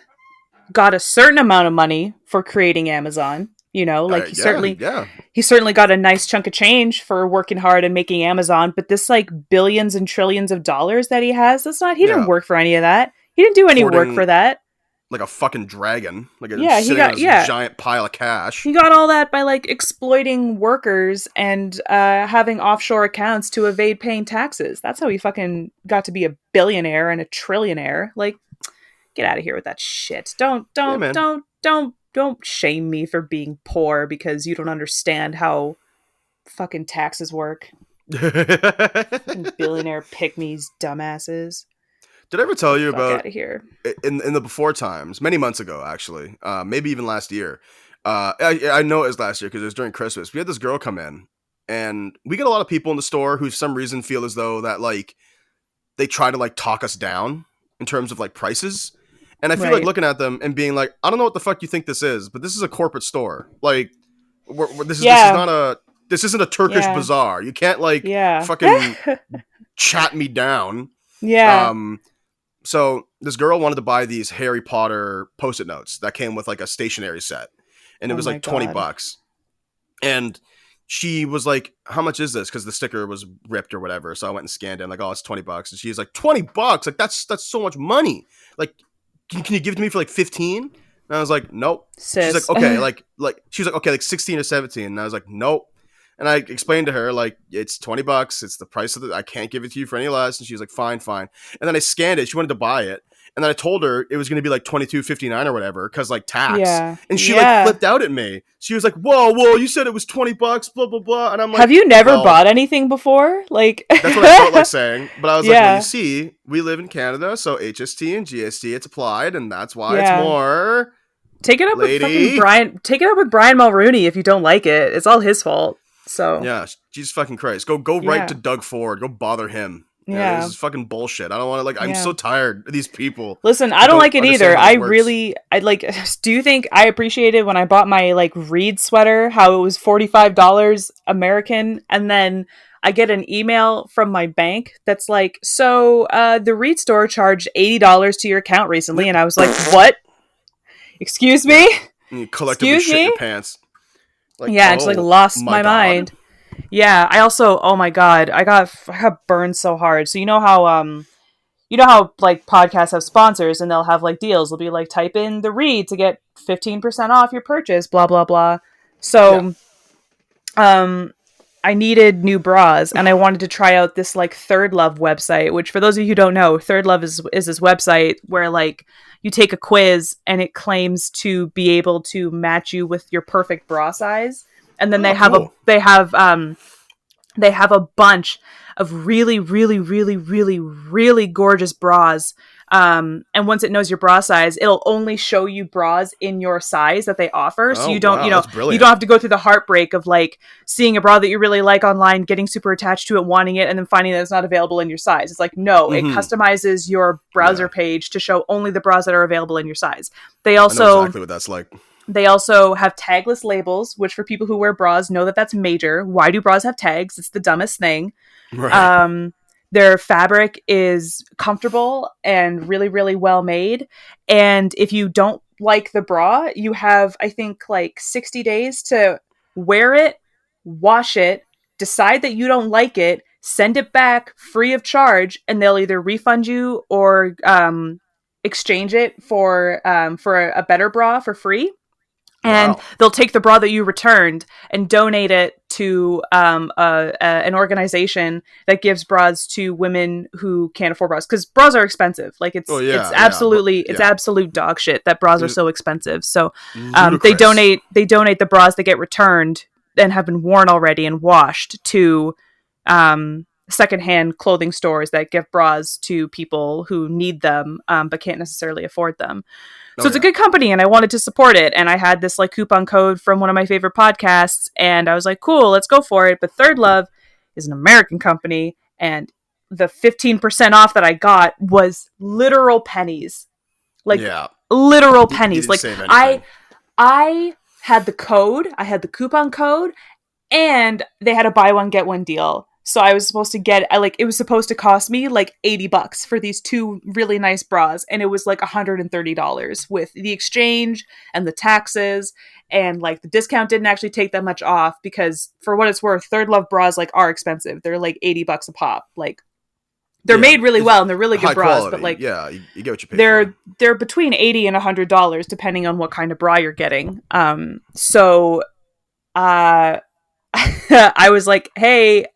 Speaker 1: got a certain amount of money for creating Amazon. Like
Speaker 2: Yeah, yeah.
Speaker 1: he certainly got a nice chunk of change for working hard and making Amazon, but this like billions and trillions of dollars that he has, he didn't
Speaker 2: Yeah.
Speaker 1: work for any of that. He didn't do any work
Speaker 2: Hoarding
Speaker 1: for that.
Speaker 2: like a fucking dragon, like it's
Speaker 1: Yeah, he
Speaker 2: sitting on
Speaker 1: got
Speaker 2: this
Speaker 1: yeah.
Speaker 2: giant pile of cash.
Speaker 1: He got all that by like exploiting workers and having offshore accounts to evade paying taxes. That's how he fucking got to be a billionaire and a trillionaire. Like, get out of here with that shit.
Speaker 2: Yeah, man.
Speaker 1: Don't shame me for being poor because you don't understand how fucking taxes work. Fucking billionaire pick me's dumbasses.
Speaker 2: Did I ever
Speaker 1: The
Speaker 2: tell you
Speaker 1: fuck
Speaker 2: about
Speaker 1: out of here.
Speaker 2: in the before times, many months ago, actually, maybe even last year. I know it was last year because it was during Christmas. We had this girl come in, and we get a lot of people in the store who, for some reason, feel as though that like they try to like talk us down in terms of like prices. And I feel like
Speaker 1: Right.
Speaker 2: looking at them and being like, I don't know what the fuck you think this is, but this is a corporate store. Like,
Speaker 1: Yeah.
Speaker 2: this isn't a Turkish
Speaker 1: Yeah.
Speaker 2: bazaar. You can't like
Speaker 1: Yeah.
Speaker 2: fucking chat me down.
Speaker 1: Yeah.
Speaker 2: Um, so this girl wanted to buy these Harry Potter post-it notes that came with like a stationery set, and it
Speaker 1: Oh
Speaker 2: was
Speaker 1: my
Speaker 2: like 20
Speaker 1: god.
Speaker 2: bucks. And she was like, "How much is this?" Because the sticker was ripped or whatever. So I went and scanned it. I'm like, "Oh, it's 20 bucks." And she's like, "$20? Like that's so much money. Like, can you give it to me for like 15?" And I was like, "Nope." She's like,
Speaker 1: Sis.
Speaker 2: "Okay, like she's like, okay, like 16 or 17." And I was like, "Nope." And I explained to her, like, it's $20. It's the price of the, I can't give it to you for any less. And she was like, fine, fine. And then I scanned it. She wanted to buy it. And then I told her it was going to be like 22.59 or whatever, because like tax.
Speaker 1: Yeah.
Speaker 2: And she like
Speaker 1: Yeah.
Speaker 2: flipped out at me. She was like, whoa, you said it was $20, blah, blah, blah. And I'm like,
Speaker 1: Have you never
Speaker 2: well,
Speaker 1: bought anything before? Like
Speaker 2: that's what I felt like saying. But I was like, well, you
Speaker 1: Yeah.
Speaker 2: see, we live in Canada, so HST and GST, it's applied. And that's why it's
Speaker 1: Yeah.
Speaker 2: more,
Speaker 1: Take it up with fucking
Speaker 2: lady.
Speaker 1: Brian. Take it up with Brian Mulrooney if you don't like it. It's all his fault. So,
Speaker 2: Yeah, Jesus fucking Christ. Go right to
Speaker 1: yeah.
Speaker 2: Doug Ford. Go bother him. Yeah, this
Speaker 1: Yeah.
Speaker 2: is fucking bullshit. I don't want to like. I'm
Speaker 1: Yeah.
Speaker 2: so tired of these people
Speaker 1: Listen, I
Speaker 2: that
Speaker 1: don't
Speaker 2: don't
Speaker 1: like it
Speaker 2: understand
Speaker 1: either.
Speaker 2: how this works.
Speaker 1: I like, do you think I appreciated when I bought my like Reed sweater, how it was $45 American, and then I get an email from my bank that's like, so the Reed store charged $80 to your account recently, and I was like, what? Excuse
Speaker 2: Yeah,
Speaker 1: me?
Speaker 2: and you collectively
Speaker 1: Excuse
Speaker 2: shit your
Speaker 1: me?
Speaker 2: pants. Like,
Speaker 1: Yeah, I just like
Speaker 2: oh
Speaker 1: lost
Speaker 2: my
Speaker 1: my
Speaker 2: god.
Speaker 1: mind. Yeah, I also, oh my god, I got burned so hard. So you know how like podcasts have sponsors and they'll have like deals. They'll be like, type in the read to get 15% off your purchase, blah blah blah.
Speaker 2: Yeah.
Speaker 1: So um I needed new bras and I wanted to try out this like Third Love website, which for those of you who don't know, Third Love is this website where like you take a quiz and it claims to be able to match you with your perfect bra size. And then
Speaker 2: Oh, cool.
Speaker 1: they have a bunch of really, really, really, really, really gorgeous bras. And once it knows your bra size, it'll only show you bras in your size that they offer. So
Speaker 2: Oh
Speaker 1: you don't,
Speaker 2: wow, that's
Speaker 1: you don't
Speaker 2: brilliant.
Speaker 1: have to go through the heartbreak of like seeing a bra that you really like online, getting super attached to it, wanting it, and then finding that it's not available in your size. It's like, no, it
Speaker 2: Mm-hmm.
Speaker 1: customizes your browser
Speaker 2: Yeah,
Speaker 1: page to show only the bras that are available in your size. They
Speaker 2: I know
Speaker 1: also
Speaker 2: exactly what that's like.
Speaker 1: they also have tagless labels, which for people who wear bras know that that's major. Why do bras have tags? It's the dumbest thing.
Speaker 2: Right.
Speaker 1: Um, their fabric is comfortable and really, really well made. And if you don't like the bra, you have, I think, like 60 days to wear it, wash it, decide that you don't like it, send it back free of charge, and they'll either refund you or exchange it for a better bra for free, and
Speaker 2: Wow.
Speaker 1: they'll take the bra that you returned and donate it to an organization that gives bras to women who can't afford bras, because bras are expensive. Like
Speaker 2: Oh
Speaker 1: it's
Speaker 2: yeah, yeah,
Speaker 1: absolutely it's
Speaker 2: yeah.
Speaker 1: absolute dog shit that bras are
Speaker 2: L-
Speaker 1: so expensive. So
Speaker 2: ludicrous.
Speaker 1: they donate the bras that get returned and have been worn already and washed to secondhand clothing stores that give bras to people who need them but can't necessarily afford them. So
Speaker 2: Oh
Speaker 1: it's a
Speaker 2: yeah.
Speaker 1: good company and I wanted to support it. And I had this like coupon code from one of my favorite podcasts and I was like, cool, let's go for it. But Third Love is an American company and the 15% off that I got was literal pennies. Like
Speaker 2: Yeah.
Speaker 1: literal
Speaker 2: You
Speaker 1: pennies.
Speaker 2: didn't
Speaker 1: Like
Speaker 2: save anything.
Speaker 1: I had the code, I had the coupon code, and they had a buy one get one deal. So I was supposed to get it was supposed to cost me like $80 for these two really nice bras and it was like $130 with the exchange and the taxes, and like the discount didn't actually take that much off because for what it's worth, Third Love bras like are expensive. They're like $80 a pop. Like They're
Speaker 2: Yeah,
Speaker 1: made really
Speaker 2: it's
Speaker 1: well and they're really good
Speaker 2: high
Speaker 1: bras, but
Speaker 2: quality.
Speaker 1: like
Speaker 2: Yeah, you get what you pay for.
Speaker 1: they're between $80 and $100 depending on what kind of bra you're getting. So uh I was like, hey,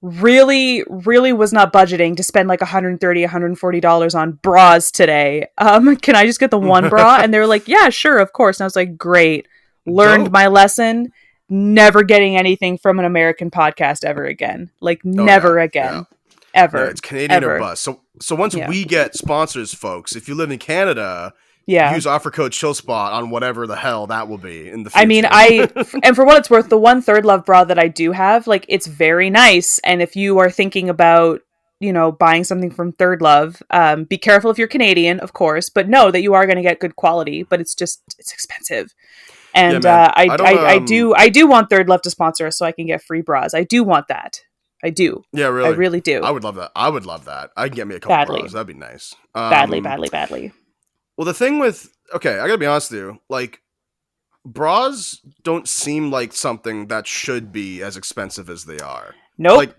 Speaker 1: really was not budgeting to spend like $130, $140 on bras today. Can I just get the one bra? And they were like, yeah, sure, of course. And I was like, great. Learned
Speaker 2: Dope.
Speaker 1: my lesson. Never getting anything from an American podcast ever again. Like
Speaker 2: Oh yeah,
Speaker 1: never
Speaker 2: yeah.
Speaker 1: again.
Speaker 2: No,
Speaker 1: Ever.
Speaker 2: it's Canadian or
Speaker 1: Ever.
Speaker 2: bust. So once
Speaker 1: Yeah.
Speaker 2: we get sponsors, folks, if you live in Canada,
Speaker 1: Yeah.
Speaker 2: use offer code ChillSpot on whatever the hell that will be in the
Speaker 1: I mean,
Speaker 2: future.
Speaker 1: and for what it's worth, the one Third Love bra that I do have, like, it's very nice. And if you are thinking about, buying something from Third Love, be careful if you're Canadian, of course, but know that you are going to get good quality. But it's expensive,
Speaker 2: Yeah,
Speaker 1: and
Speaker 2: man.
Speaker 1: I,
Speaker 2: I don't.
Speaker 1: I do want Third Love to sponsor us so I can get free bras. I do want that. I do.
Speaker 2: Yeah,
Speaker 1: I
Speaker 2: really.
Speaker 1: really do.
Speaker 2: I would love that. I would love that. I can get me a couple
Speaker 1: Badly,
Speaker 2: bras. That'd be nice.
Speaker 1: badly, badly, badly.
Speaker 2: Well, the thing with okay, I gotta be honest with you. Like, bras don't seem like something that should be as expensive as they are.
Speaker 1: Nope.
Speaker 2: Like,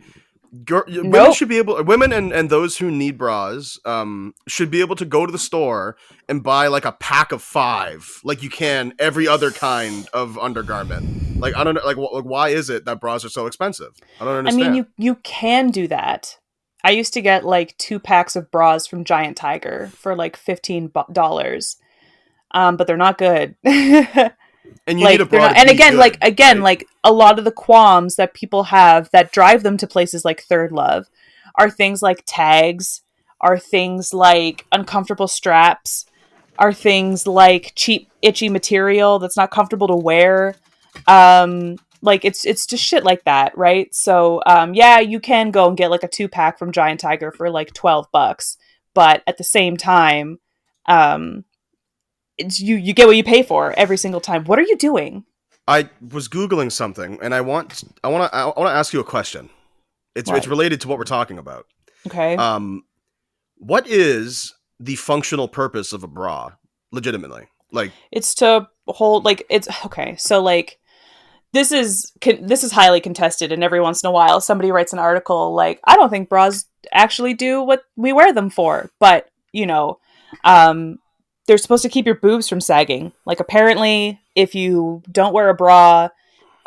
Speaker 2: women
Speaker 1: Nope.
Speaker 2: should be able women and those who need bras should be able to go to the store and buy like a pack of 5 like you can every other kind of undergarment. Like, I don't know, like why is it that bras are so expensive? I don't
Speaker 1: I mean,
Speaker 2: understand.
Speaker 1: you can do that. I used to get like 2 packs of bras from Giant Tiger for like $15. But they're not good.
Speaker 2: And you need a
Speaker 1: Like they're
Speaker 2: bra
Speaker 1: not.
Speaker 2: to
Speaker 1: And
Speaker 2: be
Speaker 1: again,
Speaker 2: good, right?
Speaker 1: like a lot of the qualms that people have that drive them to places like Third Love are things like tags, are things like uncomfortable straps, are things like cheap itchy material that's not comfortable to wear. Like it's just shit like that, right? So yeah, you can go and get like a 2 pack from Giant Tiger for like $12, but at the same time, um you get what you pay for every single time. What are you doing?
Speaker 2: I was googling something, and I want to ask you a question. It's
Speaker 1: What?
Speaker 2: related to what we're talking about.
Speaker 1: Okay.
Speaker 2: Um, what is the functional purpose of a bra? Legitimately, like,
Speaker 1: It's to hold like it's okay. So like this is highly contested, and every once in a while somebody writes an article like, I don't think bras actually do what we wear them for, but um they're supposed to keep your boobs from sagging. Like apparently if you don't wear a bra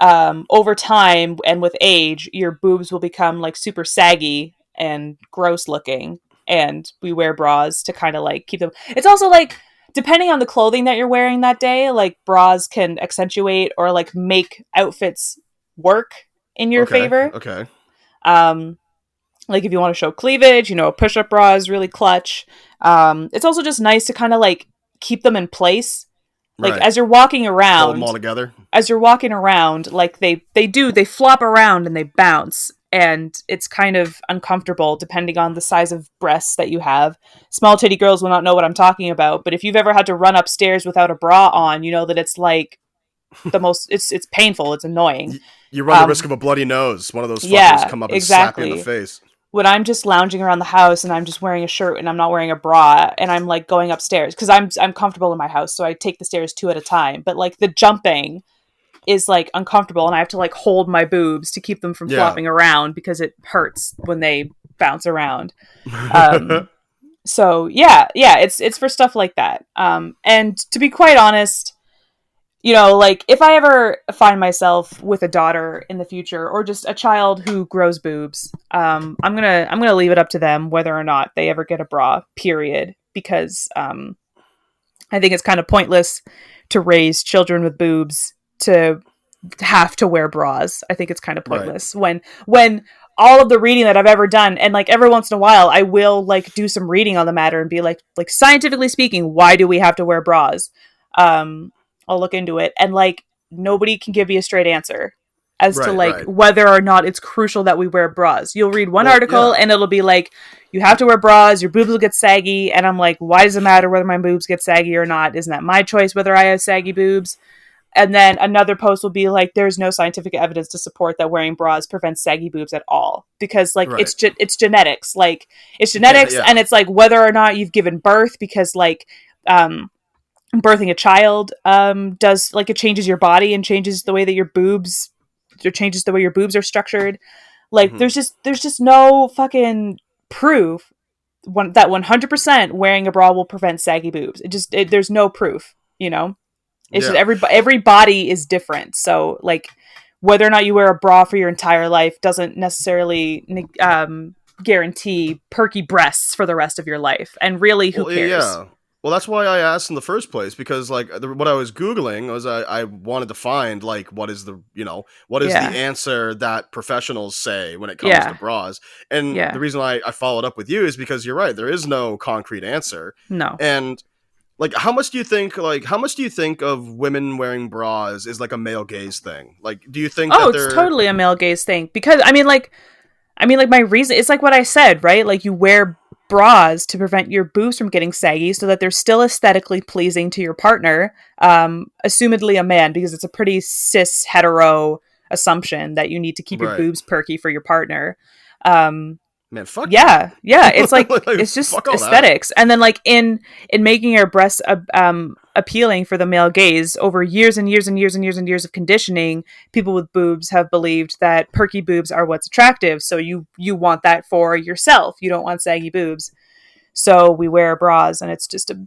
Speaker 1: over time and with age, your boobs will become like super saggy and gross looking. And we wear bras to kind of like keep them. It's also like, depending on the clothing that you're wearing that day, like bras can accentuate or like make outfits work in your
Speaker 2: okay,
Speaker 1: favor.
Speaker 2: okay,
Speaker 1: Um, like if you want to show cleavage, a push up bra is really clutch. It's also just nice to kind of like keep them in place. Like
Speaker 2: right. Hold them all together.
Speaker 1: as you're walking around, like they flop around and they bounce, and it's kind of uncomfortable depending on the size of breasts that you have. Small titty girls will not know what I'm talking about, but if you've ever had to run upstairs without a bra on, you know that it's like it's painful, it's annoying.
Speaker 2: You run the risk
Speaker 1: Um
Speaker 2: of a bloody nose. One of those fuckers
Speaker 1: yeah,
Speaker 2: come up and slap you in the
Speaker 1: exactly.
Speaker 2: face.
Speaker 1: When I'm just lounging around the house and I'm just wearing a shirt and I'm not wearing a bra and I'm like going upstairs because I'm comfortable in my house, so I take the stairs 2 at a time. But like the jumping is like uncomfortable, and I have to like hold my boobs to keep them from
Speaker 2: Yeah.
Speaker 1: flopping around because it hurts when they bounce around. Um, so yeah, it's for stuff like that. And to be quite honest, like if I ever find myself with a daughter in the future or just a child who grows boobs, I'm gonna leave it up to them whether or not they ever get a bra. Period, because I think it's kind of pointless to raise children with boobs to have to wear bras. I think it's kind of
Speaker 2: Right.
Speaker 1: pointless when all of the reading that I've ever done, and like every once in a while I will like do some reading on the matter and be like scientifically speaking, why do we have to wear bras? Um I'll look into it, and like nobody can give me a straight answer as to
Speaker 2: Right.
Speaker 1: like
Speaker 2: Right.
Speaker 1: whether or not it's crucial that we wear bras. You'll read one
Speaker 2: Well,
Speaker 1: article
Speaker 2: yeah.
Speaker 1: and it'll be like, you have to wear bras, your boobs will get saggy, and I'm like, why does it matter whether my boobs get saggy or not? Isn't that my choice whether I have saggy boobs? And then another post will be like, there's no scientific evidence to support that wearing bras prevents saggy boobs at all, because like
Speaker 2: Right.
Speaker 1: it's genetics. Like it's
Speaker 2: Yeah.
Speaker 1: genetics,
Speaker 2: Yeah.
Speaker 1: and it's like whether or not you've given birth, because like birthing a child does, like, it changes your body and changes the way that your boobs, or changes the way your boobs are structured. Like
Speaker 2: Hmm.
Speaker 1: there's just no fucking proof that 100% wearing a bra will prevent saggy boobs. There's no proof, you know. It's just
Speaker 2: Yeah.
Speaker 1: every body is different. So like whether or not you wear a bra for your entire life doesn't necessarily guarantee perky breasts for the rest of your life. And really, who
Speaker 2: Well,
Speaker 1: cares?
Speaker 2: yeah. Well, that's why I asked in the first place because like what I was googling was I wanted to find like what is the what is the
Speaker 1: Yeah,
Speaker 2: answer that professionals say when it comes to
Speaker 1: yeah,
Speaker 2: bras, and the
Speaker 1: yeah.
Speaker 2: reason I followed up with you is because you're right, there is no concrete answer,
Speaker 1: No.
Speaker 2: and like how much do you think of women wearing bras is like a male gaze thing? Like, do you think
Speaker 1: Oh,
Speaker 2: that
Speaker 1: it's
Speaker 2: they're
Speaker 1: totally a male gaze thing because I mean, like my reason, it's like what I said, right? Like you wear bras to prevent your boobs from getting saggy so that they're still aesthetically pleasing to your partner, assumedly a man, because it's a pretty cis hetero assumption that you need to keep your
Speaker 2: right?
Speaker 1: boobs perky for your partner. Um,
Speaker 2: Man, fuck that.
Speaker 1: yeah, it's like
Speaker 2: Like,
Speaker 1: it's just
Speaker 2: fuck all that.
Speaker 1: aesthetics, and then like in making your breasts appealing for the male gaze over years and years and years and years and years of conditioning, people with boobs have believed that perky boobs are what's attractive. So you want that for yourself. You don't want saggy boobs. So we wear bras, and it's just a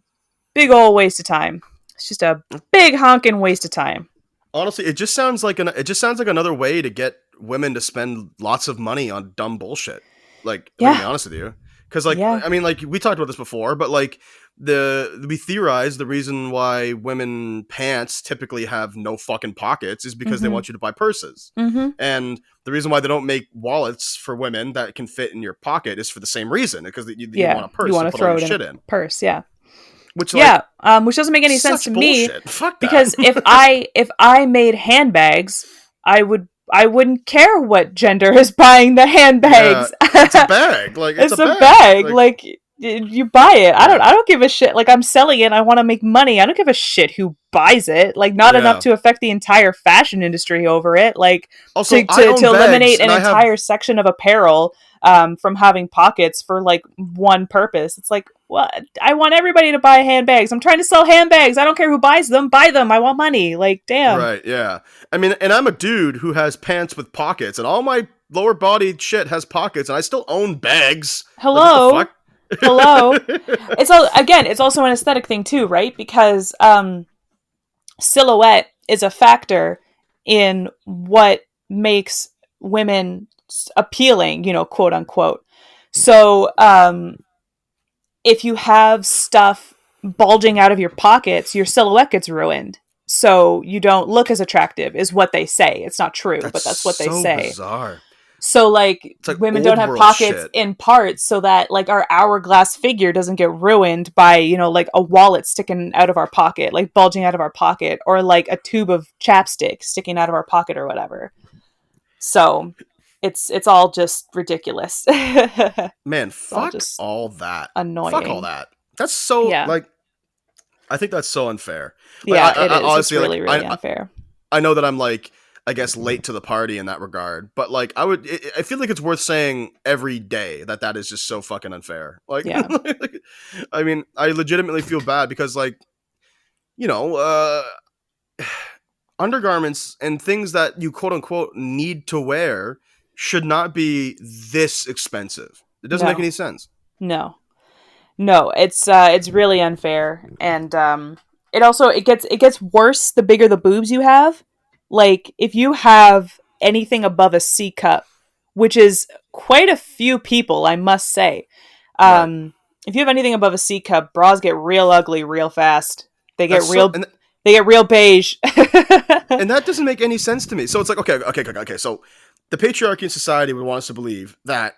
Speaker 1: big old waste of time. It's just a big honking waste of time.
Speaker 2: Honestly, it just sounds like another way to get women to spend lots of money on dumb bullshit. Like, if I can be
Speaker 1: Yeah,
Speaker 2: honest with you, because like
Speaker 1: yeah.
Speaker 2: I mean, like we talked about this before, but like we theorized the reason why women pants typically have no fucking pockets is because they
Speaker 1: Mm-hmm.
Speaker 2: want you to buy purses,
Speaker 1: Mm-hmm.
Speaker 2: and the reason why they don't make wallets for women that can fit in your pocket is for the same reason, because you
Speaker 1: Yeah,
Speaker 2: want a
Speaker 1: you
Speaker 2: purse
Speaker 1: want
Speaker 2: to
Speaker 1: to
Speaker 2: put all
Speaker 1: throw
Speaker 2: your
Speaker 1: it in a
Speaker 2: shit in,
Speaker 1: purse. Yeah.
Speaker 2: which
Speaker 1: Yeah,
Speaker 2: like
Speaker 1: which doesn't make any sense to
Speaker 2: such
Speaker 1: me
Speaker 2: bullshit. Fuck that.
Speaker 1: because if I made handbags, I wouldn't care what gender is buying the
Speaker 2: Yeah,
Speaker 1: handbags.
Speaker 2: it's a bag. Like it's a
Speaker 1: It's a
Speaker 2: bag.
Speaker 1: bag.
Speaker 2: Like
Speaker 1: Like you buy it. I don't
Speaker 2: yeah.
Speaker 1: I don't give a shit. Like I'm selling it. I want to make money. I don't give a shit who buys it. Like not enough
Speaker 2: Yeah.
Speaker 1: to affect the entire fashion industry over it. Like
Speaker 2: Also,
Speaker 1: to
Speaker 2: I
Speaker 1: to,
Speaker 2: own
Speaker 1: to
Speaker 2: bags
Speaker 1: eliminate an
Speaker 2: and I have
Speaker 1: entire section of apparel from having pockets for like one purpose. It's like what I want everybody to buy handbags. I'm trying to sell handbags. I don't care who buys them. Buy them. I want money. Like damn.
Speaker 2: right, yeah. I mean, and I'm a dude who has pants with pockets and all my lower body shit has pockets and I still own bags. Like what the
Speaker 1: Hello.
Speaker 2: fuck?
Speaker 1: Hello. It's all again. It's also an aesthetic thing too, right? Because silhouette is a factor in what makes women appealing, quote unquote. So, if you have stuff bulging out of your pockets, your silhouette gets ruined. So you don't look as attractive, is what they say. It's not true,
Speaker 2: That's
Speaker 1: but that's what they
Speaker 2: so
Speaker 1: say.
Speaker 2: bizarre.
Speaker 1: So like
Speaker 2: It's like
Speaker 1: women don't
Speaker 2: old
Speaker 1: have
Speaker 2: world
Speaker 1: pockets
Speaker 2: shit.
Speaker 1: in parts so that like our hourglass figure doesn't get ruined by, like a wallet sticking out of our pocket, like bulging out of our pocket, or like a tube of chapstick sticking out of our pocket or whatever. So it's all just ridiculous. It's
Speaker 2: Man,
Speaker 1: all
Speaker 2: fuck
Speaker 1: just
Speaker 2: all that. Fuck all
Speaker 1: annoying.
Speaker 2: that. That's so
Speaker 1: Yeah.
Speaker 2: like I think that's so unfair. Like
Speaker 1: Yeah, it
Speaker 2: I
Speaker 1: is. It's
Speaker 2: honestly
Speaker 1: really,
Speaker 2: like
Speaker 1: really unfair.
Speaker 2: I know that I'm like I guess late to the party in that regard, but like I feel like it's worth saying every day that that is just so fucking unfair. Like,
Speaker 1: Yeah.
Speaker 2: I mean, I legitimately feel bad because like you know, undergarments and things that you quote unquote need to wear should not be this expensive. It doesn't make
Speaker 1: No.
Speaker 2: any sense.
Speaker 1: No. No, it's really unfair, and it gets worse the bigger the boobs you have. Like if you have anything above a C cup, which is quite a few people, I must say.
Speaker 2: Right.
Speaker 1: Um, if you have anything above a C cup, bras get real ugly real fast. They get
Speaker 2: That's so
Speaker 1: real they get real beige.
Speaker 2: and that doesn't make any sense to me. So it's like okay. So the patriarchy in society would want us to believe that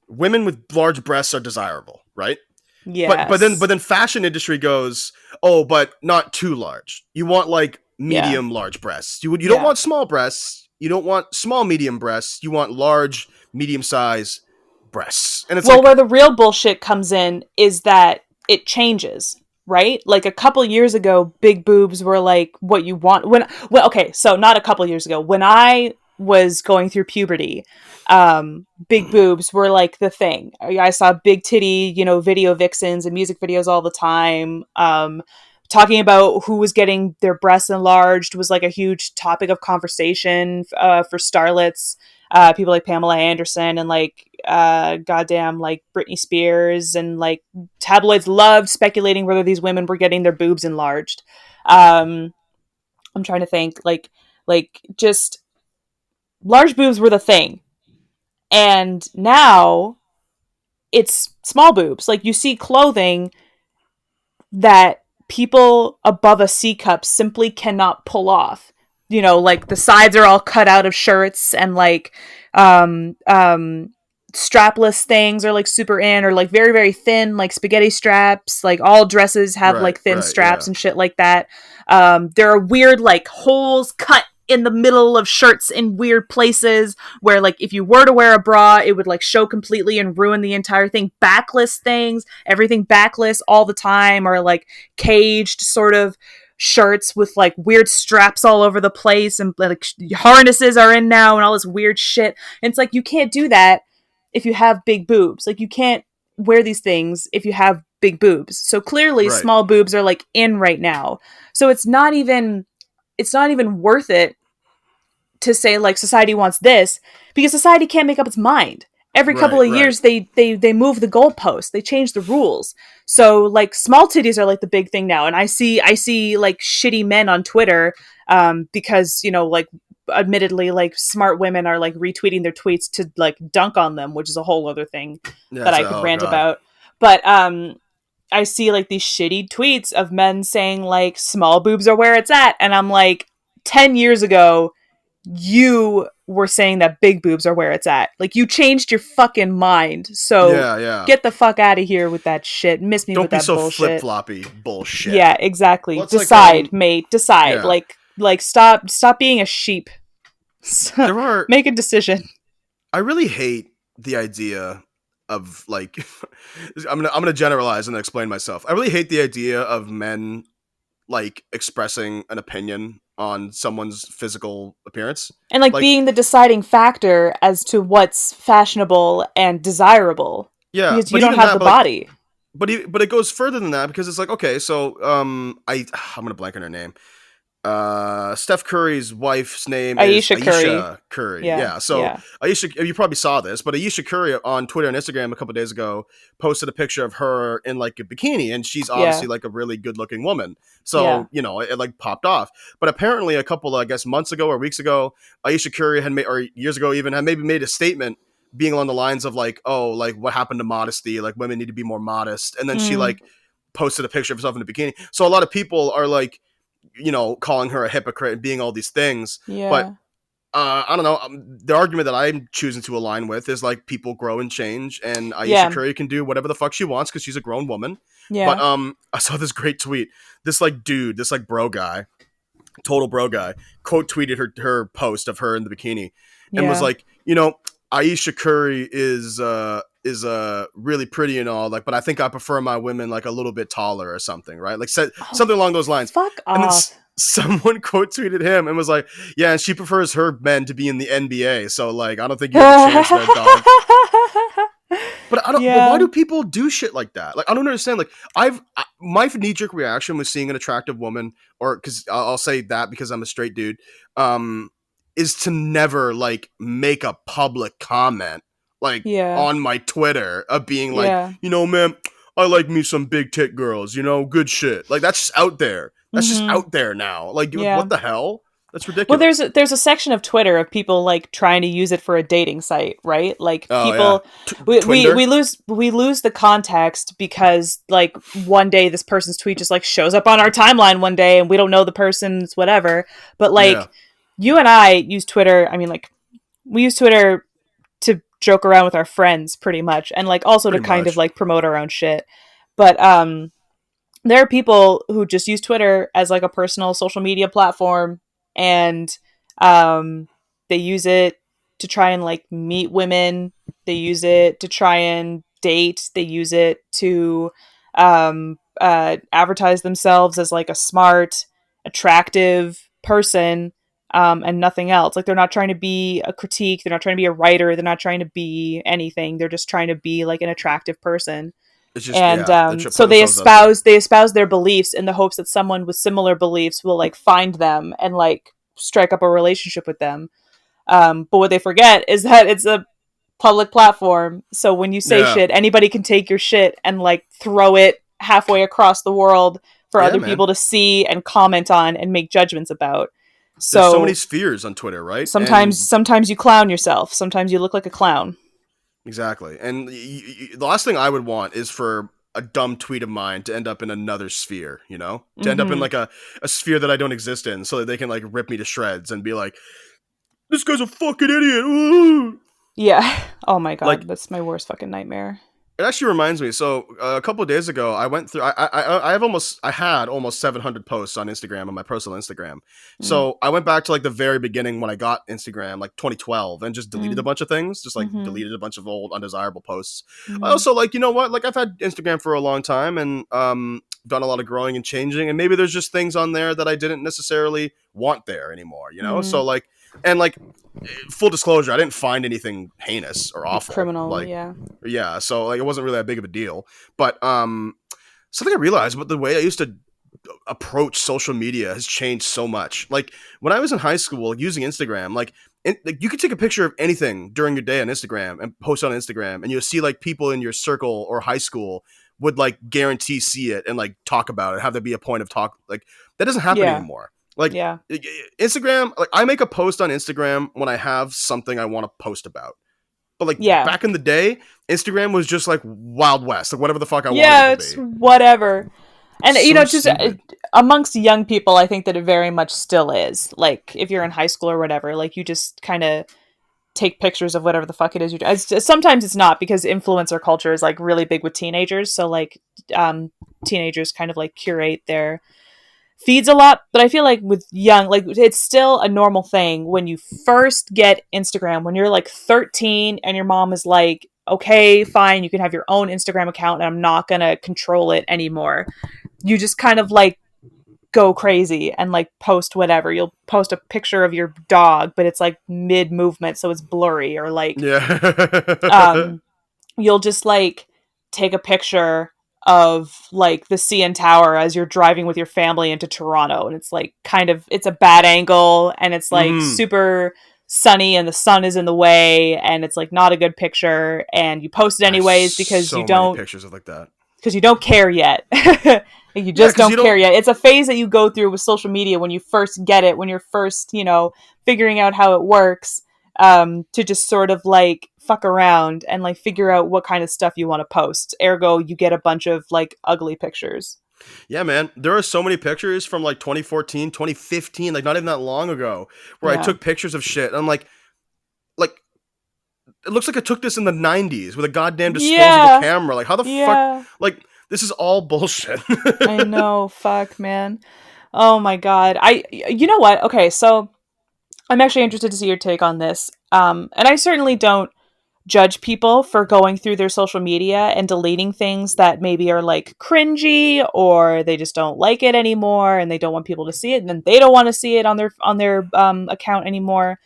Speaker 2: women with large breasts are desirable, right? But
Speaker 1: Yes.
Speaker 2: then fashion industry goes, oh, but not too large. You want like
Speaker 1: Yeah.
Speaker 2: medium large breasts. You don't
Speaker 1: Yeah.
Speaker 2: want small breasts. You don't want small medium breasts. You want large medium size breasts. And it's
Speaker 1: Well,
Speaker 2: like
Speaker 1: where the real bullshit comes in is that it changes, right? Like a couple years ago, big boobs were like what you want. Okay, so not a couple years ago, when I was going through puberty, big boobs were like the thing. I saw big titty, video vixens and music videos all the time. Talking about who was getting their breasts enlarged was like a huge topic of conversation for starlets. people like Pamela Anderson and like goddamn like Britney Spears, and like tabloids loved speculating whether these women were getting their boobs enlarged. Um, I'm trying to think, like just large boobs were the thing, and now it's small boobs. Like you see clothing that people above a C cup simply cannot pull off. You know, like the sides are all cut out of shirts, and like um um strapless things are like super in, or like very very thin like spaghetti straps. Like all dresses have
Speaker 2: Right,
Speaker 1: like thin
Speaker 2: right,
Speaker 1: straps
Speaker 2: yeah,
Speaker 1: and shit like that. There are weird like holes cut in the middle of shirts in weird places where like if you were to wear a bra it would like show completely and ruin the entire thing. Backless things, everything backless all the time, or like caged sort of shirts with like weird straps all over the place, and like harnesses are in now and all this weird shit. And it's like you can't do that if you have big boobs. Like you can't wear these things if you have big boobs. So clearly
Speaker 2: right,
Speaker 1: small boobs are like in right now. So it's not even worth it to say like society wants this, because society can't make up its mind. Every couple
Speaker 2: right,
Speaker 1: of
Speaker 2: right.
Speaker 1: years they move the goalposts, they change the rules. So like small titties are like the big thing now, and I see like shitty men on Twitter, because you know like admittedly like smart women are like retweeting their tweets to like dunk on them, which is a whole other thing
Speaker 2: Yeah,
Speaker 1: that
Speaker 2: it's
Speaker 1: I
Speaker 2: like,
Speaker 1: could
Speaker 2: oh
Speaker 1: rant
Speaker 2: god.
Speaker 1: about. But I see like these shitty tweets of men saying like small boobs are where it's at, and I'm like, 10 years ago you were saying that big boobs are where it's at. Like you changed your fucking mind. So
Speaker 2: Yeah, yeah.
Speaker 1: get the fuck out of here with that shit. Miss me
Speaker 2: Don't
Speaker 1: with
Speaker 2: be
Speaker 1: that
Speaker 2: so flip
Speaker 1: bullshit.
Speaker 2: floppy bullshit.
Speaker 1: Yeah, exactly.
Speaker 2: Well, it's like
Speaker 1: Decide, mate. Decide.
Speaker 2: yeah.
Speaker 1: Like stop being a sheep.
Speaker 2: There are
Speaker 1: Make a decision.
Speaker 2: I really hate the idea of like I'm gonna generalize and explain myself. I really hate the idea of men like expressing an opinion on someone's physical appearance.
Speaker 1: And like
Speaker 2: Like,
Speaker 1: being the deciding factor as to what's fashionable and desirable,
Speaker 2: yeah,
Speaker 1: because you
Speaker 2: but
Speaker 1: don't
Speaker 2: even
Speaker 1: have
Speaker 2: that,
Speaker 1: the
Speaker 2: but like,
Speaker 1: body.
Speaker 2: but it goes further than that because it's like, okay, so I'm gonna blank on her name. Steph Curry's wife's name is
Speaker 1: Aisha Curry.
Speaker 2: Aisha Curry.
Speaker 1: Yeah.
Speaker 2: Yeah. So
Speaker 1: Yeah.
Speaker 2: Aisha, you probably saw this, but Aisha Curry on Twitter and Instagram a couple days ago posted a picture of her in like a bikini, and she's
Speaker 1: Yeah.
Speaker 2: obviously like a really good looking woman.
Speaker 1: Yeah.
Speaker 2: So it like popped off. But apparently, a couple, I guess, months ago or weeks ago, Aisha Curry had made, or years ago even, had maybe made a statement being along the lines of like, oh, like what happened to modesty? Like women need to be more modest. And then she
Speaker 1: Mm,
Speaker 2: like posted a picture of herself in a bikini. So a lot of people are like, calling her a hypocrite and being all these things. But
Speaker 1: yeah.
Speaker 2: I don't know. The argument that I'm choosing to align with is like people grow and change, and Aisha
Speaker 1: Yeah.
Speaker 2: Curry can do whatever the fuck she wants because she's a grown woman. But
Speaker 1: Yeah.
Speaker 2: I saw this great tweet. This like dude, this like bro guy, total bro guy, quote tweeted her post of her in the bikini, and was
Speaker 1: Yeah.
Speaker 2: like, Aisha Curry is really pretty and all, like, but I think I prefer my women like a little bit taller or something, right? Like said
Speaker 1: Oh,
Speaker 2: something along those lines.
Speaker 1: fuck
Speaker 2: And then
Speaker 1: off.
Speaker 2: someone quote tweeted him and was like, yeah, and she prefers her men to be in the NBA, so like I don't think you have a chance there, dog. But I don't. But why
Speaker 1: Yeah.
Speaker 2: do people do shit like that? Like I don't understand. Like my knee jerk reaction was seeing an attractive woman, or because I'll say that because I'm a straight dude, um, is to never like make a public comment like
Speaker 1: Yeah.
Speaker 2: on my Twitter of being like,
Speaker 1: Yeah.
Speaker 2: man, I like me some big tit girls, good shit. Like that's just out there. That's just
Speaker 1: Mm-hmm.
Speaker 2: out there now. Like
Speaker 1: Yeah.
Speaker 2: what the hell? That's
Speaker 1: Well,
Speaker 2: ridiculous.
Speaker 1: there's a section of Twitter of people like trying to use it for a dating site, right? Like
Speaker 2: Oh yeah,
Speaker 1: people, we
Speaker 2: Twinder.
Speaker 1: lose the context because like one day this person's tweet just like shows up on our timeline one day and we don't know the person's whatever. But
Speaker 2: Yeah,
Speaker 1: like you and I use Twitter. I mean, like we use Twitter to joke around with our friends pretty much, and like also to
Speaker 2: pretty
Speaker 1: kind of
Speaker 2: much.
Speaker 1: like promote our own shit. But there are people who just use Twitter as like a personal social media platform, and um, they use it to try and like meet women. They use it to try and date. They use it to advertise themselves as like a smart, attractive person, and nothing else. Like they're not trying to be a critique. They're not trying to be a writer. They're not trying to be anything. They're just trying to be like an attractive person.
Speaker 2: It's just
Speaker 1: And
Speaker 2: they
Speaker 1: so
Speaker 2: put themselves out there.
Speaker 1: they espouse their beliefs in the hopes that someone with similar beliefs will like find them and like strike up a relationship with them. But what they forget is that it's a public platform. So when you say
Speaker 2: Yeah.
Speaker 1: shit, anybody can take your shit and like throw it halfway across the world for
Speaker 2: Yeah,
Speaker 1: other
Speaker 2: man.
Speaker 1: people to see and comment on and make judgments about.
Speaker 2: There's so many
Speaker 1: So
Speaker 2: spheres on Twitter, right?
Speaker 1: sometimes
Speaker 2: And
Speaker 1: sometimes you clown yourself. Sometimes you look like a clown.
Speaker 2: exactly. And the last thing I would want is for a dumb tweet of mine to end up in another sphere, you know? To end up in
Speaker 1: Mm-hmm.
Speaker 2: like a sphere that I don't exist in so that they can like rip me to shreds and be like, this guy's a fucking idiot. Ooh.
Speaker 1: Yeah. Oh my
Speaker 2: Like,
Speaker 1: god, that's my worst fucking nightmare.
Speaker 2: it actually reminds me. So a couple of days ago, I went through. I had almost 700 posts on Instagram on my personal Instagram.
Speaker 1: Mm.
Speaker 2: So I went back to like the very beginning when I got Instagram, like 2012, and just deleted a
Speaker 1: Mm.
Speaker 2: bunch of things. Just like
Speaker 1: Mm-hmm.
Speaker 2: deleted a bunch of old undesirable posts. I
Speaker 1: Mm-hmm.
Speaker 2: also like, you know what? Like I've had Instagram for a long time and done a lot of growing and changing, and maybe there's just things on there that I didn't necessarily want there anymore. You know,
Speaker 1: Mm.
Speaker 2: so like and like full disclosure, I didn't find anything heinous or awful.
Speaker 1: Criminal,
Speaker 2: Like
Speaker 1: yeah.
Speaker 2: yeah, so like it wasn't really that big of a deal. But something I realized about the way I used to approach social media has changed so much. Like when I was in high school, like, using Instagram, like you could take a picture of anything during your day on Instagram and post on Instagram, and you'll see like people in your circle or high school would like guarantee see it and like talk about it, have there be a point of talk. Like that doesn't happen
Speaker 1: Yeah.
Speaker 2: anymore. Like
Speaker 1: Yeah.
Speaker 2: Instagram, like I make a post on Instagram when I have something I want to post about. But like
Speaker 1: Yeah.
Speaker 2: back in the day, Instagram was just like Wild West, like whatever the fuck I wanted it
Speaker 1: Yeah,
Speaker 2: to
Speaker 1: it's
Speaker 2: be.
Speaker 1: whatever. And
Speaker 2: So
Speaker 1: just
Speaker 2: stupid.
Speaker 1: amongst young people, I think that it very much still is. Like if you're in high school or whatever, like you just kind of take pictures of whatever the fuck it is you do. Sometimes it's not, because influencer culture is like really big with teenagers. So like um, teenagers kind of like curate their feeds a lot. But I feel like with young, like it's still a normal thing when you first get Instagram, when you're like 13 and your mom is like, okay, fine, you can have your own Instagram account and I'm not going to control it anymore. You just kind of like go crazy and like post whatever. You'll post a picture of your dog, but it's like mid movement, so it's blurry, or like
Speaker 2: Yeah.
Speaker 1: um you'll just like take a picture of like the CN Tower as you're driving with your family into Toronto, and it's like kind of, it's a bad angle and it's like
Speaker 2: hmm
Speaker 1: super sunny and the sun is in the way and it's like not a good picture, and you post it
Speaker 2: I have
Speaker 1: anyways because
Speaker 2: so many pictures of like that.
Speaker 1: you don't care yet. You
Speaker 2: Yeah,
Speaker 1: just
Speaker 2: because you
Speaker 1: don't care
Speaker 2: don't.
Speaker 1: yet. It's a phase that you go through with social media when you first get it, when you're first, figuring out how it works, to just sort of like fuck around and like figure out what kind of stuff you want to post. Ergo, you get a bunch of like ugly pictures.
Speaker 2: Yeah, man. There are so many pictures from like 2014, 2015, like not even that long ago, where I
Speaker 1: Yeah.
Speaker 2: took pictures of shit. And I'm like it looks like I took this in the 90s with a goddamn disposable
Speaker 1: Yeah.
Speaker 2: camera. Like how the fuck?
Speaker 1: Yeah.
Speaker 2: Like this is all bullshit.
Speaker 1: I know. Fuck, man. Oh my god. You know what? Okay, so I'm actually interested to see your take on this. And I certainly don't judge people for going through their social media and deleting things that maybe are like cringy, or they just don't like it anymore and they don't want people to see it, and then they don't want to see it on their account anymore.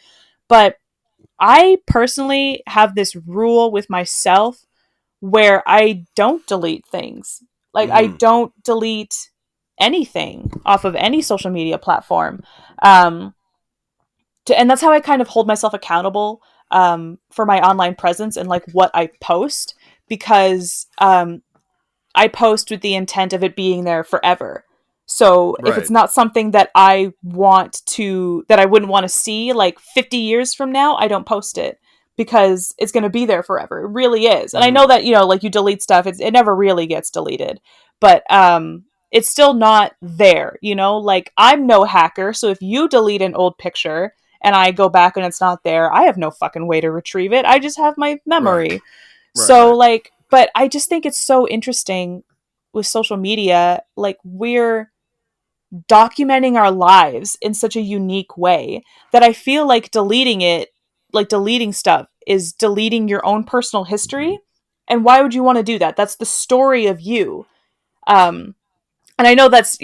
Speaker 1: But I personally have this rule with myself where I don't delete things. Like I
Speaker 2: hmm
Speaker 1: don't delete anything off of any social media platform. Um, and that's how I kind of hold myself accountable, for my online presence and like what I post, because I post with the intent of it being there forever. So if it's
Speaker 2: Right.
Speaker 1: not something that that I wouldn't want to see like 50 years from now, I don't post it, because it's going to be there forever. It really is. And I know
Speaker 2: hmm
Speaker 1: that, like you delete stuff, it never really gets deleted, but it's still not there, like I'm no hacker. So if you delete an old picture and I go back and it's not there, I have no fucking way to retrieve it. I just have my
Speaker 2: Right.
Speaker 1: memory.
Speaker 2: Right.
Speaker 1: So
Speaker 2: Right.
Speaker 1: like, but I just think it's so interesting with social media. Like we're documenting our lives in such a unique way that I feel like deleting stuff is deleting your own personal history. And why would you want to do that? That's the story of you. Um, and I know that's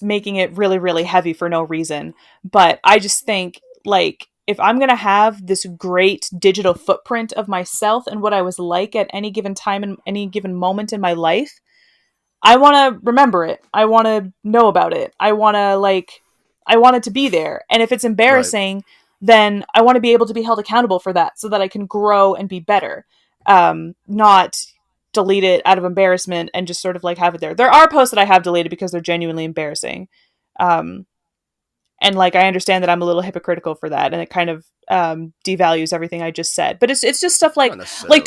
Speaker 1: making it really really heavy for no reason, but I just think like if I'm going to have this great digital footprint of myself and what I was like at any given time and any given moment in my life, I want to remember it. I want to know about it. I want it to be there. And if it's
Speaker 2: Right.
Speaker 1: embarrassing, then I want to be able to be held accountable for that so that I can grow and be better. Not delete it out of embarrassment and just sort of like have it there. There are posts that I have deleted because they're genuinely embarrassing. Um, and like I understand that I'm a little hypocritical for that, and it kind of devalues everything I just said. But it's just stuff
Speaker 2: Not
Speaker 1: like
Speaker 2: necessarily.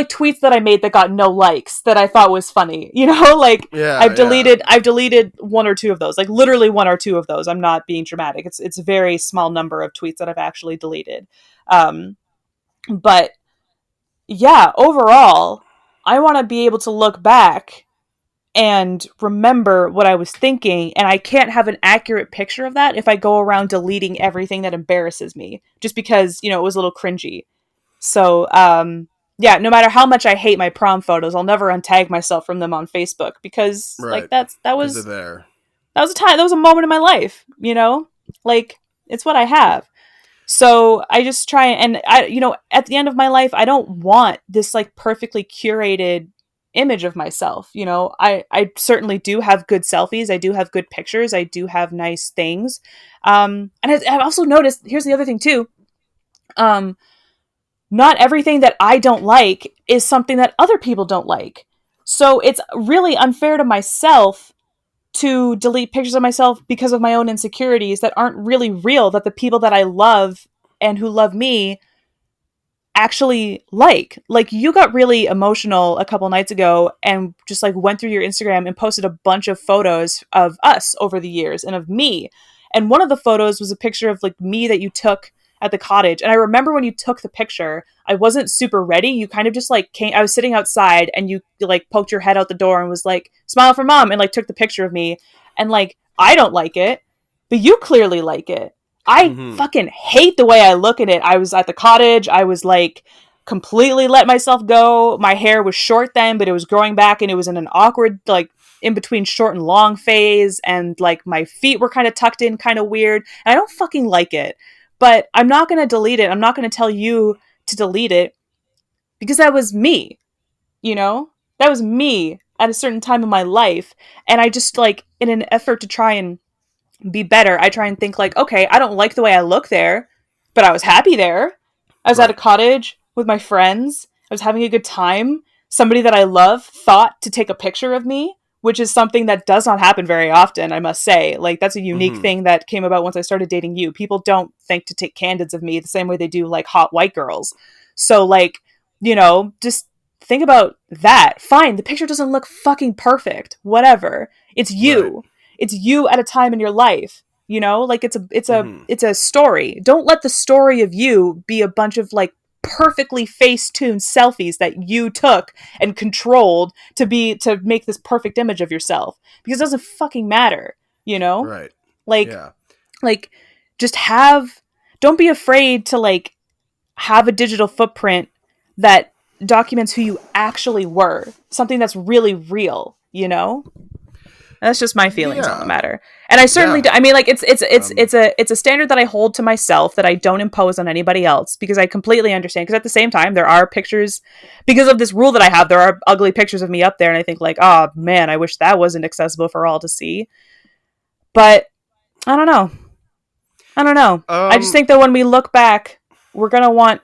Speaker 1: tweets that I made that got no likes that I thought was funny. You know, like
Speaker 2: Yeah, yeah.
Speaker 1: I've deleted one or two of those, like literally one or two of those. I'm not being dramatic. It's a very small number of tweets that I've actually deleted. Um, but yeah, overall, I want to be able to look back and remember what I was thinking. And I can't have an accurate picture of that if I go around deleting everything that embarrasses me just because, you know, it was a little cringy. So, yeah, no matter how much I hate my prom photos, I'll never untag myself from them on Facebook because like
Speaker 2: Right. Because they're there.
Speaker 1: that was a time, that was a moment in my life, you know? Like it's what I have. So I just try and I, you know, at the end of my life, I don't want this like perfectly curated image of myself. You know, I certainly do have good selfies. I do have good pictures. I do have nice things. And I've also noticed, here's the other thing too. Um, Not everything that I don't like is something that other people don't like. So it's really unfair to myself to delete pictures of myself because of my own insecurities that aren't really real, that the people that I love and who love me actually like. Like you got really emotional a couple nights ago and just like went through your Instagram and posted a bunch of photos of us over the years and of me. And one of the photos was a picture of like me that you took at the cottage. And I remember when you took the picture, I wasn't super ready. You kind of just like came, I was sitting outside and you like poked your head out the door and was like, smile for mom, and like took the picture of me. And like, I don't like it, but you clearly like it. I
Speaker 2: Mm-hmm.
Speaker 1: fucking hate the way I look at it. I was at the cottage. I was like completely let myself go. My hair was short then, but it was growing back and it was in an awkward, like in between short and long phase. And like my feet were kind of tucked in kind of weird. And I don't fucking like it. But I'm not going to delete it. I'm not going to tell you to delete it because that was me, you know? That was me at a certain time in my life. And I just like, in an effort to try and be better, I try and think like, okay, I don't like the way I look there, but I was happy there. I was at a
Speaker 2: Right.
Speaker 1: cottage with my friends. I was having a good time. Somebody that I love thought to take a picture of me, which is something that does not happen very often, I must say. Like that's a unique
Speaker 2: Mm-hmm.
Speaker 1: thing that came about once I started dating you. People don't think to take candids of me the same way they do like hot white girls. So like, you know, just think about that. Fine, the picture doesn't look fucking perfect. Whatever. It's
Speaker 2: Right.
Speaker 1: you. It's you at a time in your life, you know? Like
Speaker 2: Mm-hmm.
Speaker 1: it's a story. Don't let the story of you be a bunch of like perfectly face-tuned selfies that you took and controlled to make this perfect image of yourself, because it doesn't fucking matter, you know?
Speaker 2: Right.
Speaker 1: like
Speaker 2: Yeah.
Speaker 1: like just have, don't be afraid to like have a digital footprint that documents who you actually were, something that's really real, you know? That's just my feelings on the
Speaker 2: Yeah.
Speaker 1: matter. And I certainly do.
Speaker 2: Yeah.
Speaker 1: I mean, like
Speaker 2: Um.
Speaker 1: it's a standard that I hold to myself that I don't impose on anybody else, because I completely understand, because at the same time there are pictures, because of this rule that I have, there are ugly pictures of me up there and I think like, "Oh man, I wish that wasn't accessible for all to see." But I don't know. I don't know. I just
Speaker 2: Um.
Speaker 1: think that when we look back, we're going to want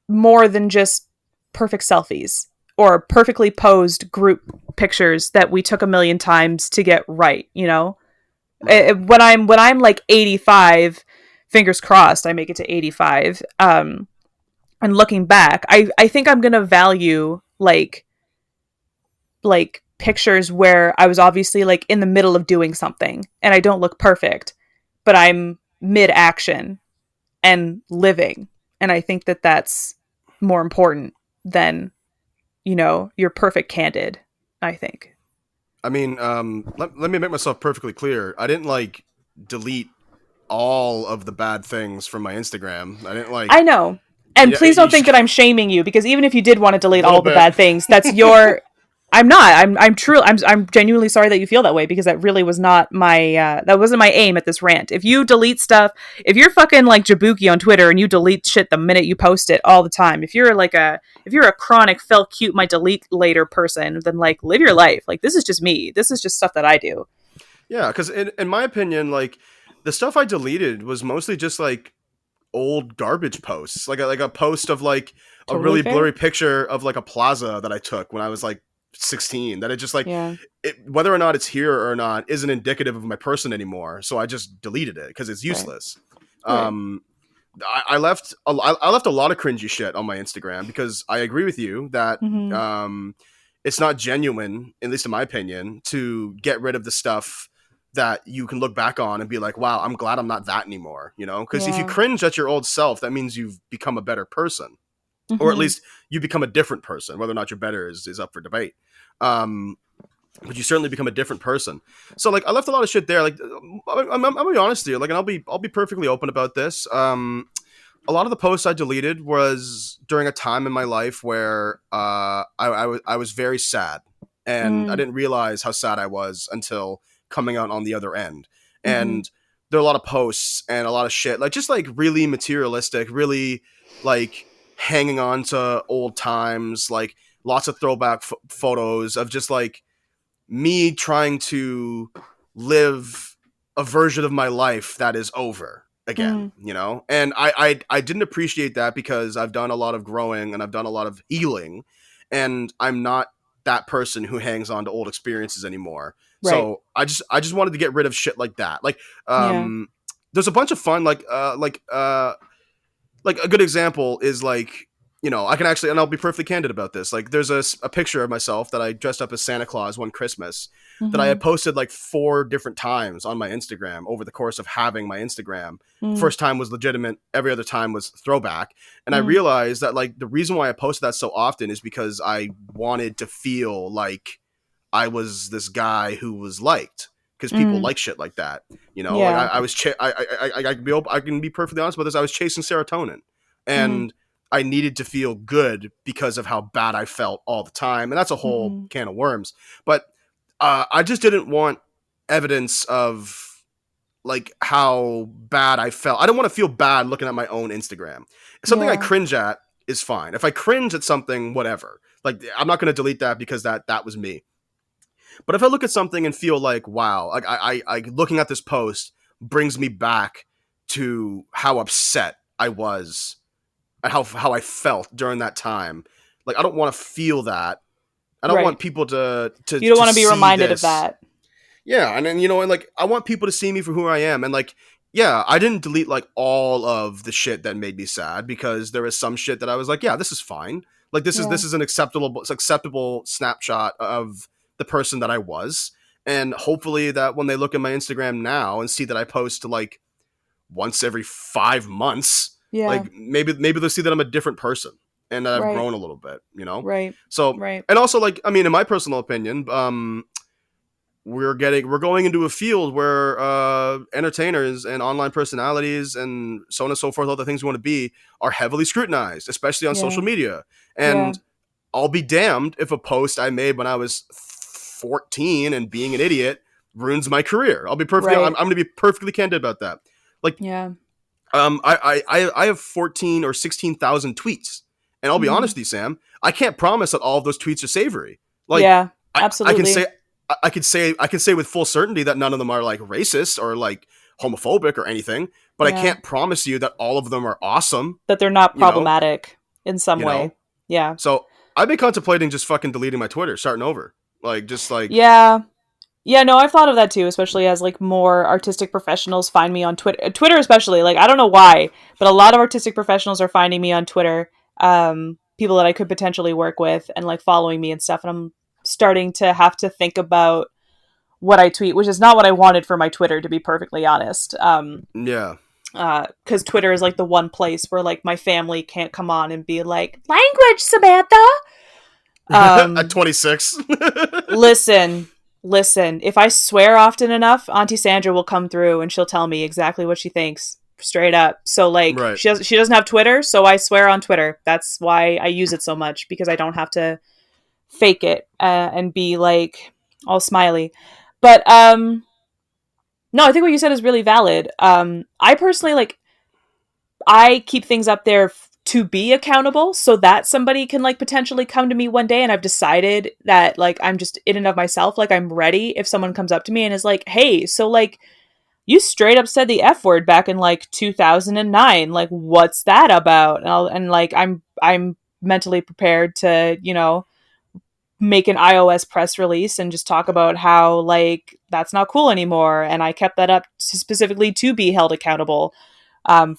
Speaker 1: more than just perfect selfies or perfectly posed group pictures that we took a million times to get right, you know?
Speaker 2: Right.
Speaker 1: When I'm like 85, fingers crossed I make it to 85, and looking back, I think I'm going to value like pictures where I was obviously like in the middle of doing something and I don't look perfect, but I'm mid action and living. And I think that that's more important than, you know, your perfect candid, I think.
Speaker 2: I mean, let me make myself perfectly clear. I didn't like delete all of the bad things from my Instagram. I didn't
Speaker 1: I
Speaker 2: like,
Speaker 1: know. And
Speaker 2: yeah,
Speaker 1: please don't think that I'm shaming you, because even if you did want to
Speaker 2: a
Speaker 1: delete
Speaker 2: little
Speaker 1: all the
Speaker 2: bit.
Speaker 1: bad things, that's your, I'm not. I'm genuinely sorry that you feel that way, because that really was not my that wasn't my aim at this rant. If you delete stuff, if you're fucking like Jabuki on Twitter and you delete shit the minute you post it all the time, if you're a chronic felt cute my delete later person, then like live your life. Like this is just me. This is just stuff that I do.
Speaker 2: Yeah, because in my opinion, like the stuff I deleted was mostly just like old garbage posts, like a post of like a
Speaker 1: Totally
Speaker 2: really
Speaker 1: fair.
Speaker 2: blurry picture of like a plaza that I took when I was like 16. That it just like
Speaker 1: Yeah.
Speaker 2: whether or not it's here or not isn't indicative of my person anymore. So I just deleted it because it's
Speaker 1: Right.
Speaker 2: useless.
Speaker 1: Right.
Speaker 2: Um, I left a lot of cringy shit on my Instagram because I agree with you that
Speaker 1: Mm-hmm.
Speaker 2: um, it's not genuine, at least in my opinion, to get rid of the stuff that you can look back on and be like, wow, I'm glad I'm not that anymore. You know, because if you
Speaker 1: Yeah.
Speaker 2: cringe at your old self, that means you've become a better person, or at
Speaker 1: Mm-hmm.
Speaker 2: least you become a different person. Whether or not you're better is up for debate. Um, but you certainly become a different person. So like I left a lot of shit there. Like I'm gonna be honest here. Like, and I'll be perfectly open about this. A lot of the posts I deleted was during a time in my life where I was very sad, and I
Speaker 1: Mm.
Speaker 2: didn't realize how sad I was until coming out on the other end.
Speaker 1: Mm-hmm.
Speaker 2: And there are a lot of posts and a lot of shit, like just like really materialistic, really like hanging on to old times, like lots of throwback photos of just like me trying to live a version of my life that is over again,
Speaker 1: Mm.
Speaker 2: you know. And I didn't appreciate that because I've done a lot of growing and I've done a lot of healing, and I'm not that person who hangs on to old experiences anymore.
Speaker 1: Right.
Speaker 2: So I just wanted to get rid of shit like that.
Speaker 1: Yeah.
Speaker 2: There's a bunch of fun like a good example is like, you know, I can actually, and I'll be perfectly candid about this, like there's a picture of myself that I dressed up as Santa Claus one Christmas that I
Speaker 1: Mm-hmm.
Speaker 2: had posted like 4 different times on my Instagram over the course of having my Instagram.
Speaker 1: Mm.
Speaker 2: First time was legitimate, every other time was throwback. And I
Speaker 1: Mm.
Speaker 2: realized that like the reason why I posted that so often is because I wanted to feel like I was this guy who was liked, because people
Speaker 1: Mm.
Speaker 2: like shit like that. You know, like
Speaker 1: Yeah.
Speaker 2: I was I can be perfectly honest about this. I was chasing serotonin,
Speaker 1: Mm.
Speaker 2: and I needed to feel good because of how bad I felt all the time, and that's a whole
Speaker 1: Mm-hmm.
Speaker 2: can of worms. But I just didn't want evidence of like how bad I felt. I don't want to feel bad looking at my own Instagram. Something I
Speaker 1: Yeah.
Speaker 2: cringe at is fine. If I cringe at something, whatever. Like I'm not going to delete that because that was me. But if I look at something and feel like, wow, like I looking at this post brings me back to how upset I was and how I felt during that time. Like I don't want to feel that. I don't want
Speaker 1: Right.
Speaker 2: people
Speaker 1: You don't
Speaker 2: to
Speaker 1: want to be
Speaker 2: see
Speaker 1: reminded of
Speaker 2: this.
Speaker 1: that.
Speaker 2: Yeah, and then you know, and like I want people to see me for who I am, and like yeah, I didn't delete like all of the shit that made me sad because there was some shit that I was like, yeah, this is fine. Like
Speaker 1: Yeah.
Speaker 2: this is an acceptable snapshot of the person that I was, and hopefully that when they look at my Instagram now and see that I post like once every 5 months,
Speaker 1: Yeah.
Speaker 2: like maybe they'll see that I'm a different person and that I've
Speaker 1: Right.
Speaker 2: grown a little bit, you know.
Speaker 1: Right.
Speaker 2: So
Speaker 1: Right.
Speaker 2: and also like I mean, in my personal opinion, we're going into a field where entertainers and online personalities and so on and so forth, all the things we want to be, are heavily scrutinized, especially on social
Speaker 1: Yeah.
Speaker 2: media.
Speaker 1: Yeah.
Speaker 2: And I'll be damned if a post I made when I was 14 and being an idiot ruins my career. I'm
Speaker 1: Right.
Speaker 2: going to be perfectly candid about that. Like
Speaker 1: Yeah.
Speaker 2: I have 14 or 16,000 tweets, and I'll be
Speaker 1: Mm-hmm.
Speaker 2: honest with you, Sam. I can't promise that all of those tweets are savory. Like
Speaker 1: Yeah.
Speaker 2: I can
Speaker 1: Absolutely.
Speaker 2: say I can say with full certainty that none of them are like racist or like homophobic or anything, but I
Speaker 1: Yeah.
Speaker 2: can't promise you that all of them are awesome.
Speaker 1: That they're not
Speaker 2: You know,
Speaker 1: problematic in some
Speaker 2: you
Speaker 1: way.
Speaker 2: know.
Speaker 1: Yeah.
Speaker 2: So I've been contemplating just fucking deleting my Twitter, starting over. Like just like
Speaker 1: Yeah. Yeah, no, I've thought of that too, especially as like more artistic professionals find me on Twitter. Twitter especially, like I don't know why, but a lot of artistic professionals are finding me on Twitter. People that I could potentially work with and like following me and stuff, and I'm starting to have to think about what I tweet, which is not what I wanted for my Twitter, to be perfectly honest.
Speaker 2: yeah.
Speaker 1: Because Twitter is like the one place where like my family can't come on and be like, language, Samantha.
Speaker 2: At
Speaker 1: Um,
Speaker 2: 26.
Speaker 1: listen, listen. If I swear often enough, Auntie Sandra will come through and she'll tell me exactly what she thinks, straight up. So like,
Speaker 2: Right.
Speaker 1: she doesn't have Twitter, so I swear on Twitter. That's why I use it so much, because I don't have to fake it and be like all smiley. But no, I think what you said is really valid. I personally like, I keep things up there to be accountable so that somebody can like potentially come to me one day, and I've decided that like I'm just in and of myself, like I'm ready if someone comes up to me and is like, "Hey, so like you straight up said the F word back in like 2009. Like, what's that about? And like, I'm mentally prepared to, make an iOS press release and just talk about how like that's not cool anymore. And I kept that up specifically to be held accountable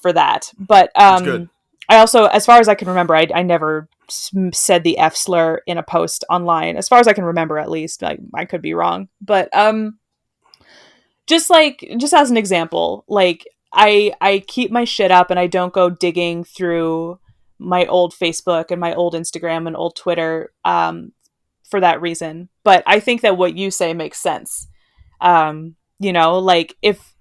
Speaker 1: for that. But
Speaker 2: It's good.
Speaker 1: I also, as far as I can remember, I never said the F slur in a post online, as far as I can remember, at least. Like, I could be wrong, but just as an example, like I keep my shit up and I don't go digging through my old Facebook and my old Instagram and old Twitter for that reason. But I think that what you say makes sense. Like if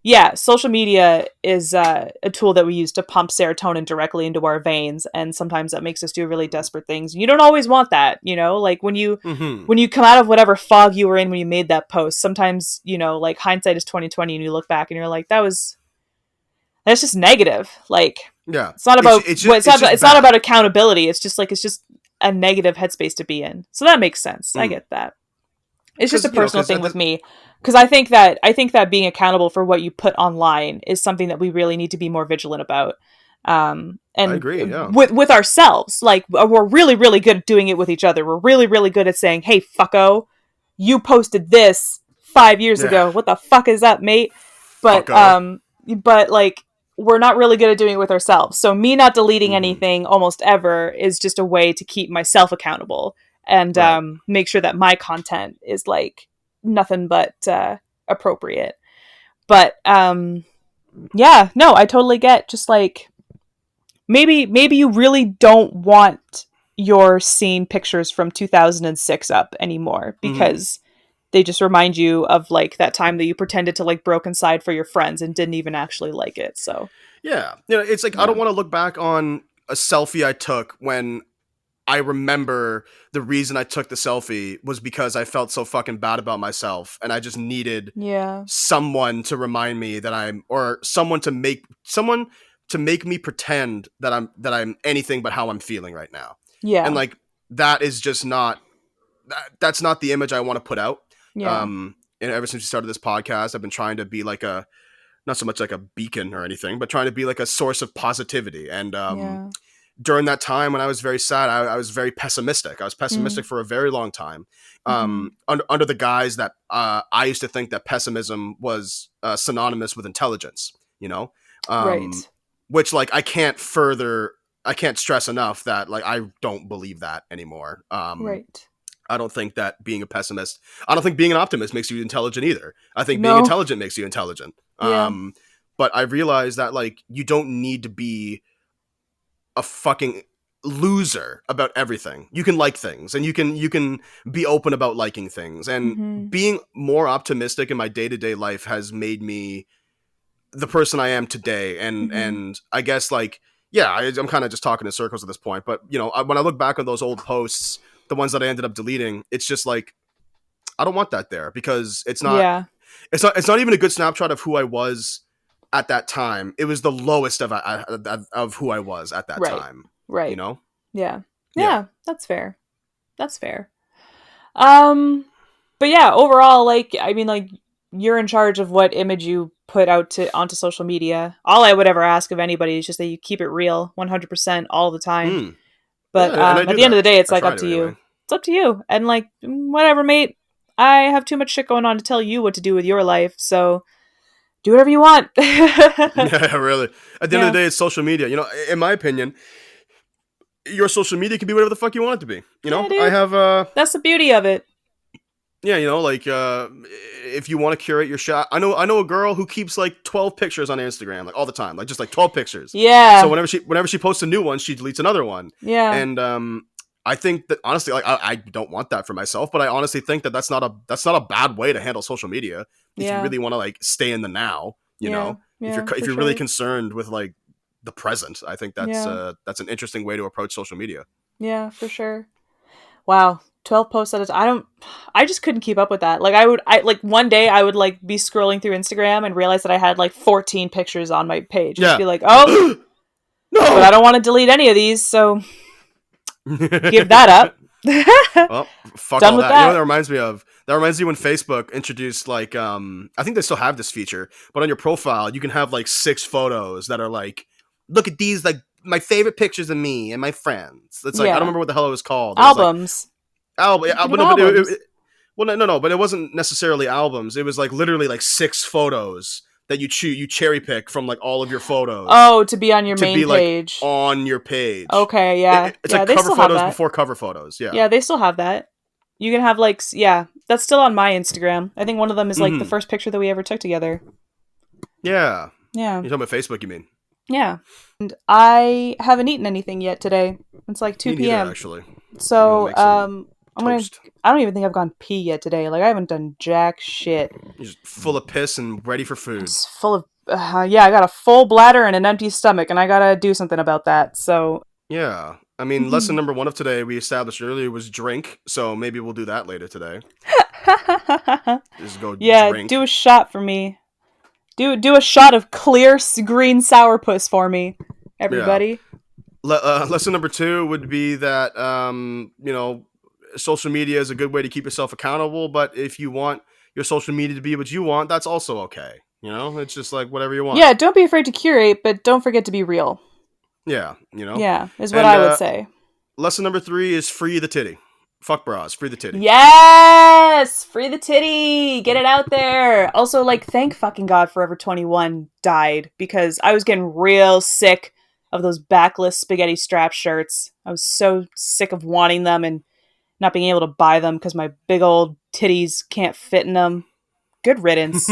Speaker 1: yeah, social media is a tool that we use to pump serotonin directly into our veins, and sometimes that makes us do really desperate things. You don't always want that, like when you
Speaker 2: Mm-hmm.
Speaker 1: when you come out of whatever fog you were in when you made that post. Sometimes, like hindsight is 2020, and you look back and you're like, that's just negative. Like,
Speaker 2: Yeah,
Speaker 1: it's not about
Speaker 2: it's just
Speaker 1: it's not
Speaker 2: bad.
Speaker 1: about accountability. It's just a negative headspace to be in. So that makes sense. I
Speaker 2: Mm.
Speaker 1: get that. It's just a
Speaker 2: Because
Speaker 1: personal
Speaker 2: because
Speaker 1: thing with me, because I think that being accountable for what you put online is something that we really need to be more vigilant about.
Speaker 2: I
Speaker 1: And
Speaker 2: agree. Yeah.
Speaker 1: with ourselves, like we're really really good at doing it with each other. We're really really good at saying, "Hey, fucko, you posted this 5 years
Speaker 2: Yeah.
Speaker 1: ago. What the fuck is up, mate?" But
Speaker 2: Fucko.
Speaker 1: like we're not really good at doing it with ourselves. So me not deleting
Speaker 2: Mm-hmm.
Speaker 1: anything almost ever is just a way to keep myself accountable and
Speaker 2: Right.
Speaker 1: make sure that my content is like nothing but appropriate. But yeah, no, I totally get, just like maybe you really don't want your scene pictures from 2006 up anymore
Speaker 2: Mm-hmm.
Speaker 1: because they just remind you of like that time that you pretended to like broken side for your friends and didn't even actually like it. So
Speaker 2: Yeah. It's like I
Speaker 1: yeah,
Speaker 2: don't want to look back on a selfie I took when I remember the reason I took the selfie was because I felt so fucking bad about myself, and I just needed
Speaker 1: yeah,
Speaker 2: someone to remind me that or someone to make me pretend that I'm anything but how I'm feeling right now. And
Speaker 1: yeah,
Speaker 2: like that is just not that's not the image I want to put out.
Speaker 1: yeah,
Speaker 2: And ever since we started this podcast, I've been trying to be like a not so much like a beacon or anything, but trying to be like a source of positivity. And
Speaker 1: yeah,
Speaker 2: during that time when I was very sad, I was very pessimistic. I was
Speaker 1: mm,
Speaker 2: pessimistic for a very long time,
Speaker 1: mm-hmm.
Speaker 2: under the guise that I used to think that pessimism was synonymous with intelligence. You know, um,
Speaker 1: Right,
Speaker 2: which like I can't stress enough that like I don't believe that anymore.
Speaker 1: right,
Speaker 2: I don't think that being a pessimist, I don't think being an optimist makes you intelligent either. I think being
Speaker 1: no,
Speaker 2: intelligent makes you intelligent.
Speaker 1: yeah,
Speaker 2: But I realized that like you don't need to be a fucking loser about everything. You can like things and you can be open about liking things. And
Speaker 1: mm-hmm.
Speaker 2: being more optimistic in my day-to-day life has made me the person I am today. And
Speaker 1: Mm-hmm.
Speaker 2: I guess like yeah, I'm kind of just talking in circles at this point, but when I look back on those old posts, the ones that I ended up deleting, it's just like I don't want that there because
Speaker 1: Yeah,
Speaker 2: it's not even a good snapshot of who I was at that time. It was the lowest of who I was at that
Speaker 1: right,
Speaker 2: time. You
Speaker 1: right,
Speaker 2: know?
Speaker 1: yeah,
Speaker 2: Yeah.
Speaker 1: yeah, that's fair. That's fair. Um, but yeah, overall, like, I mean, like, you're in charge of what image you put out to onto social media. All I would ever ask of anybody is just that you keep it real, 100% all the time.
Speaker 2: Mm.
Speaker 1: But
Speaker 2: Yeah, and I
Speaker 1: at
Speaker 2: do
Speaker 1: the end of
Speaker 2: that.
Speaker 1: the day, it's
Speaker 2: I
Speaker 1: like
Speaker 2: try
Speaker 1: up
Speaker 2: to
Speaker 1: to
Speaker 2: anyway.
Speaker 1: you. It's up to you, and like, whatever, mate. I have too much shit going on to tell you what to do with your life, so do whatever you want.
Speaker 2: Yeah, really. At the end of
Speaker 1: Yeah,
Speaker 2: the day, it's social media. In my opinion, your social media can be whatever the fuck you want it to be.
Speaker 1: yeah,
Speaker 2: I
Speaker 1: dude.
Speaker 2: have
Speaker 1: That's the beauty of it.
Speaker 2: yeah, like if you want to curate your shot, I know a girl who keeps like 12 pictures on Instagram like all the time, like just like 12 pictures. So
Speaker 1: Yeah,
Speaker 2: whenever she posts a new one, she deletes another one.
Speaker 1: yeah,
Speaker 2: And I think that honestly, like I don't want that for myself, but I honestly think that that's not a bad way to handle social media if you
Speaker 1: yeah,
Speaker 2: really want to like stay in the now.
Speaker 1: yeah,
Speaker 2: If
Speaker 1: yeah,
Speaker 2: if
Speaker 1: for
Speaker 2: you're really
Speaker 1: sure.
Speaker 2: concerned with like the present, I think
Speaker 1: Yeah,
Speaker 2: that's an interesting way to approach social media.
Speaker 1: yeah, for sure. Wow, 12 posts at a time. I just couldn't keep up with that. Like like one day I would like be scrolling through Instagram and realize that I had like 14 pictures on my page and just
Speaker 2: Yeah.
Speaker 1: be like, "Oh, but I
Speaker 2: No.
Speaker 1: don't want to delete any of these, so give that up."
Speaker 2: Well, fuck
Speaker 1: Done
Speaker 2: all
Speaker 1: with
Speaker 2: that. You know what
Speaker 1: that.
Speaker 2: that reminds me of? That reminds me when Facebook introduced like I think they still have this feature, but on your profile you can have like 6 photos that are like, look at these, like my favorite pictures of me and my friends. It's like I don't
Speaker 1: Yeah.
Speaker 2: remember what the hell it was called. It was like
Speaker 1: Albums.
Speaker 2: album,
Speaker 1: You can
Speaker 2: but
Speaker 1: have
Speaker 2: no, but
Speaker 1: albums.
Speaker 2: well, no, but it wasn't necessarily albums. It was like literally like 6 photos that you cherry pick from like all of your photos
Speaker 1: Oh, to be on your
Speaker 2: to
Speaker 1: main
Speaker 2: be like
Speaker 1: page.
Speaker 2: on your page.
Speaker 1: Okay, yeah.
Speaker 2: It's
Speaker 1: Yeah,
Speaker 2: like
Speaker 1: they
Speaker 2: cover
Speaker 1: still have
Speaker 2: photos
Speaker 1: that.
Speaker 2: before cover photos. Yeah.
Speaker 1: Yeah, they still have that. You can have like yeah, that's still on my Instagram. I think one of them is like the
Speaker 2: Mm-hmm.
Speaker 1: first picture that we ever took together.
Speaker 2: Yeah.
Speaker 1: Yeah.
Speaker 2: You're talking about Facebook, you mean?
Speaker 1: Yeah. And I haven't eaten anything yet today. It's like
Speaker 2: Me
Speaker 1: 2
Speaker 2: neither,
Speaker 1: p.m.
Speaker 2: actually. I'm gonna
Speaker 1: So,
Speaker 2: make some
Speaker 1: I'm going to
Speaker 2: toast.
Speaker 1: I don't even think I've gone pee yet today. Like I haven't done jack shit.
Speaker 2: You're just full of piss and ready for food.
Speaker 1: It's full of yeah, I got a full bladder and an empty stomach and I got to do something about that. So,
Speaker 2: Yeah. I mean, lesson number 1 of today we established earlier was drink, so maybe we'll do that later today. Just go
Speaker 1: yeah,
Speaker 2: drink.
Speaker 1: do a shot for me. Do a shot of clear green sourpuss for me,
Speaker 2: Yeah.
Speaker 1: everybody.
Speaker 2: Lesson number 2 would be that, social media is a good way to keep yourself accountable, but if you want your social media to be what you want, that's also okay. It's just like whatever you want.
Speaker 1: Yeah, don't be afraid to curate, but don't forget to be real.
Speaker 2: Yeah,
Speaker 1: Yeah, is what
Speaker 2: And
Speaker 1: I would say.
Speaker 2: lesson number 3 is free the titty. Fuck bras, free the titty.
Speaker 1: Yes! Free the titty! Get it out there! Also, like, thank fucking God Forever 21 died, because I was getting real sick of those backless spaghetti strap shirts. I was so sick of wanting them and not being able to buy them because my big old titties can't fit in them. Good riddance.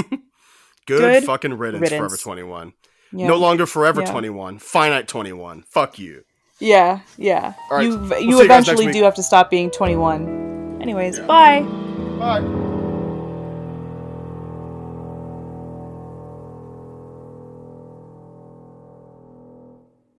Speaker 2: Good
Speaker 1: Good
Speaker 2: fucking riddance, Forever
Speaker 1: riddance.
Speaker 2: 21. No
Speaker 1: Yeah.
Speaker 2: longer Forever
Speaker 1: Yeah.
Speaker 2: 21, Finite 21. Fuck you.
Speaker 1: Yeah, yeah.
Speaker 2: All right, we'll
Speaker 1: You
Speaker 2: see you guys next
Speaker 1: eventually
Speaker 2: week.
Speaker 1: do have to stop being 21. Anyways,
Speaker 2: Yeah.
Speaker 1: bye.
Speaker 2: Bye.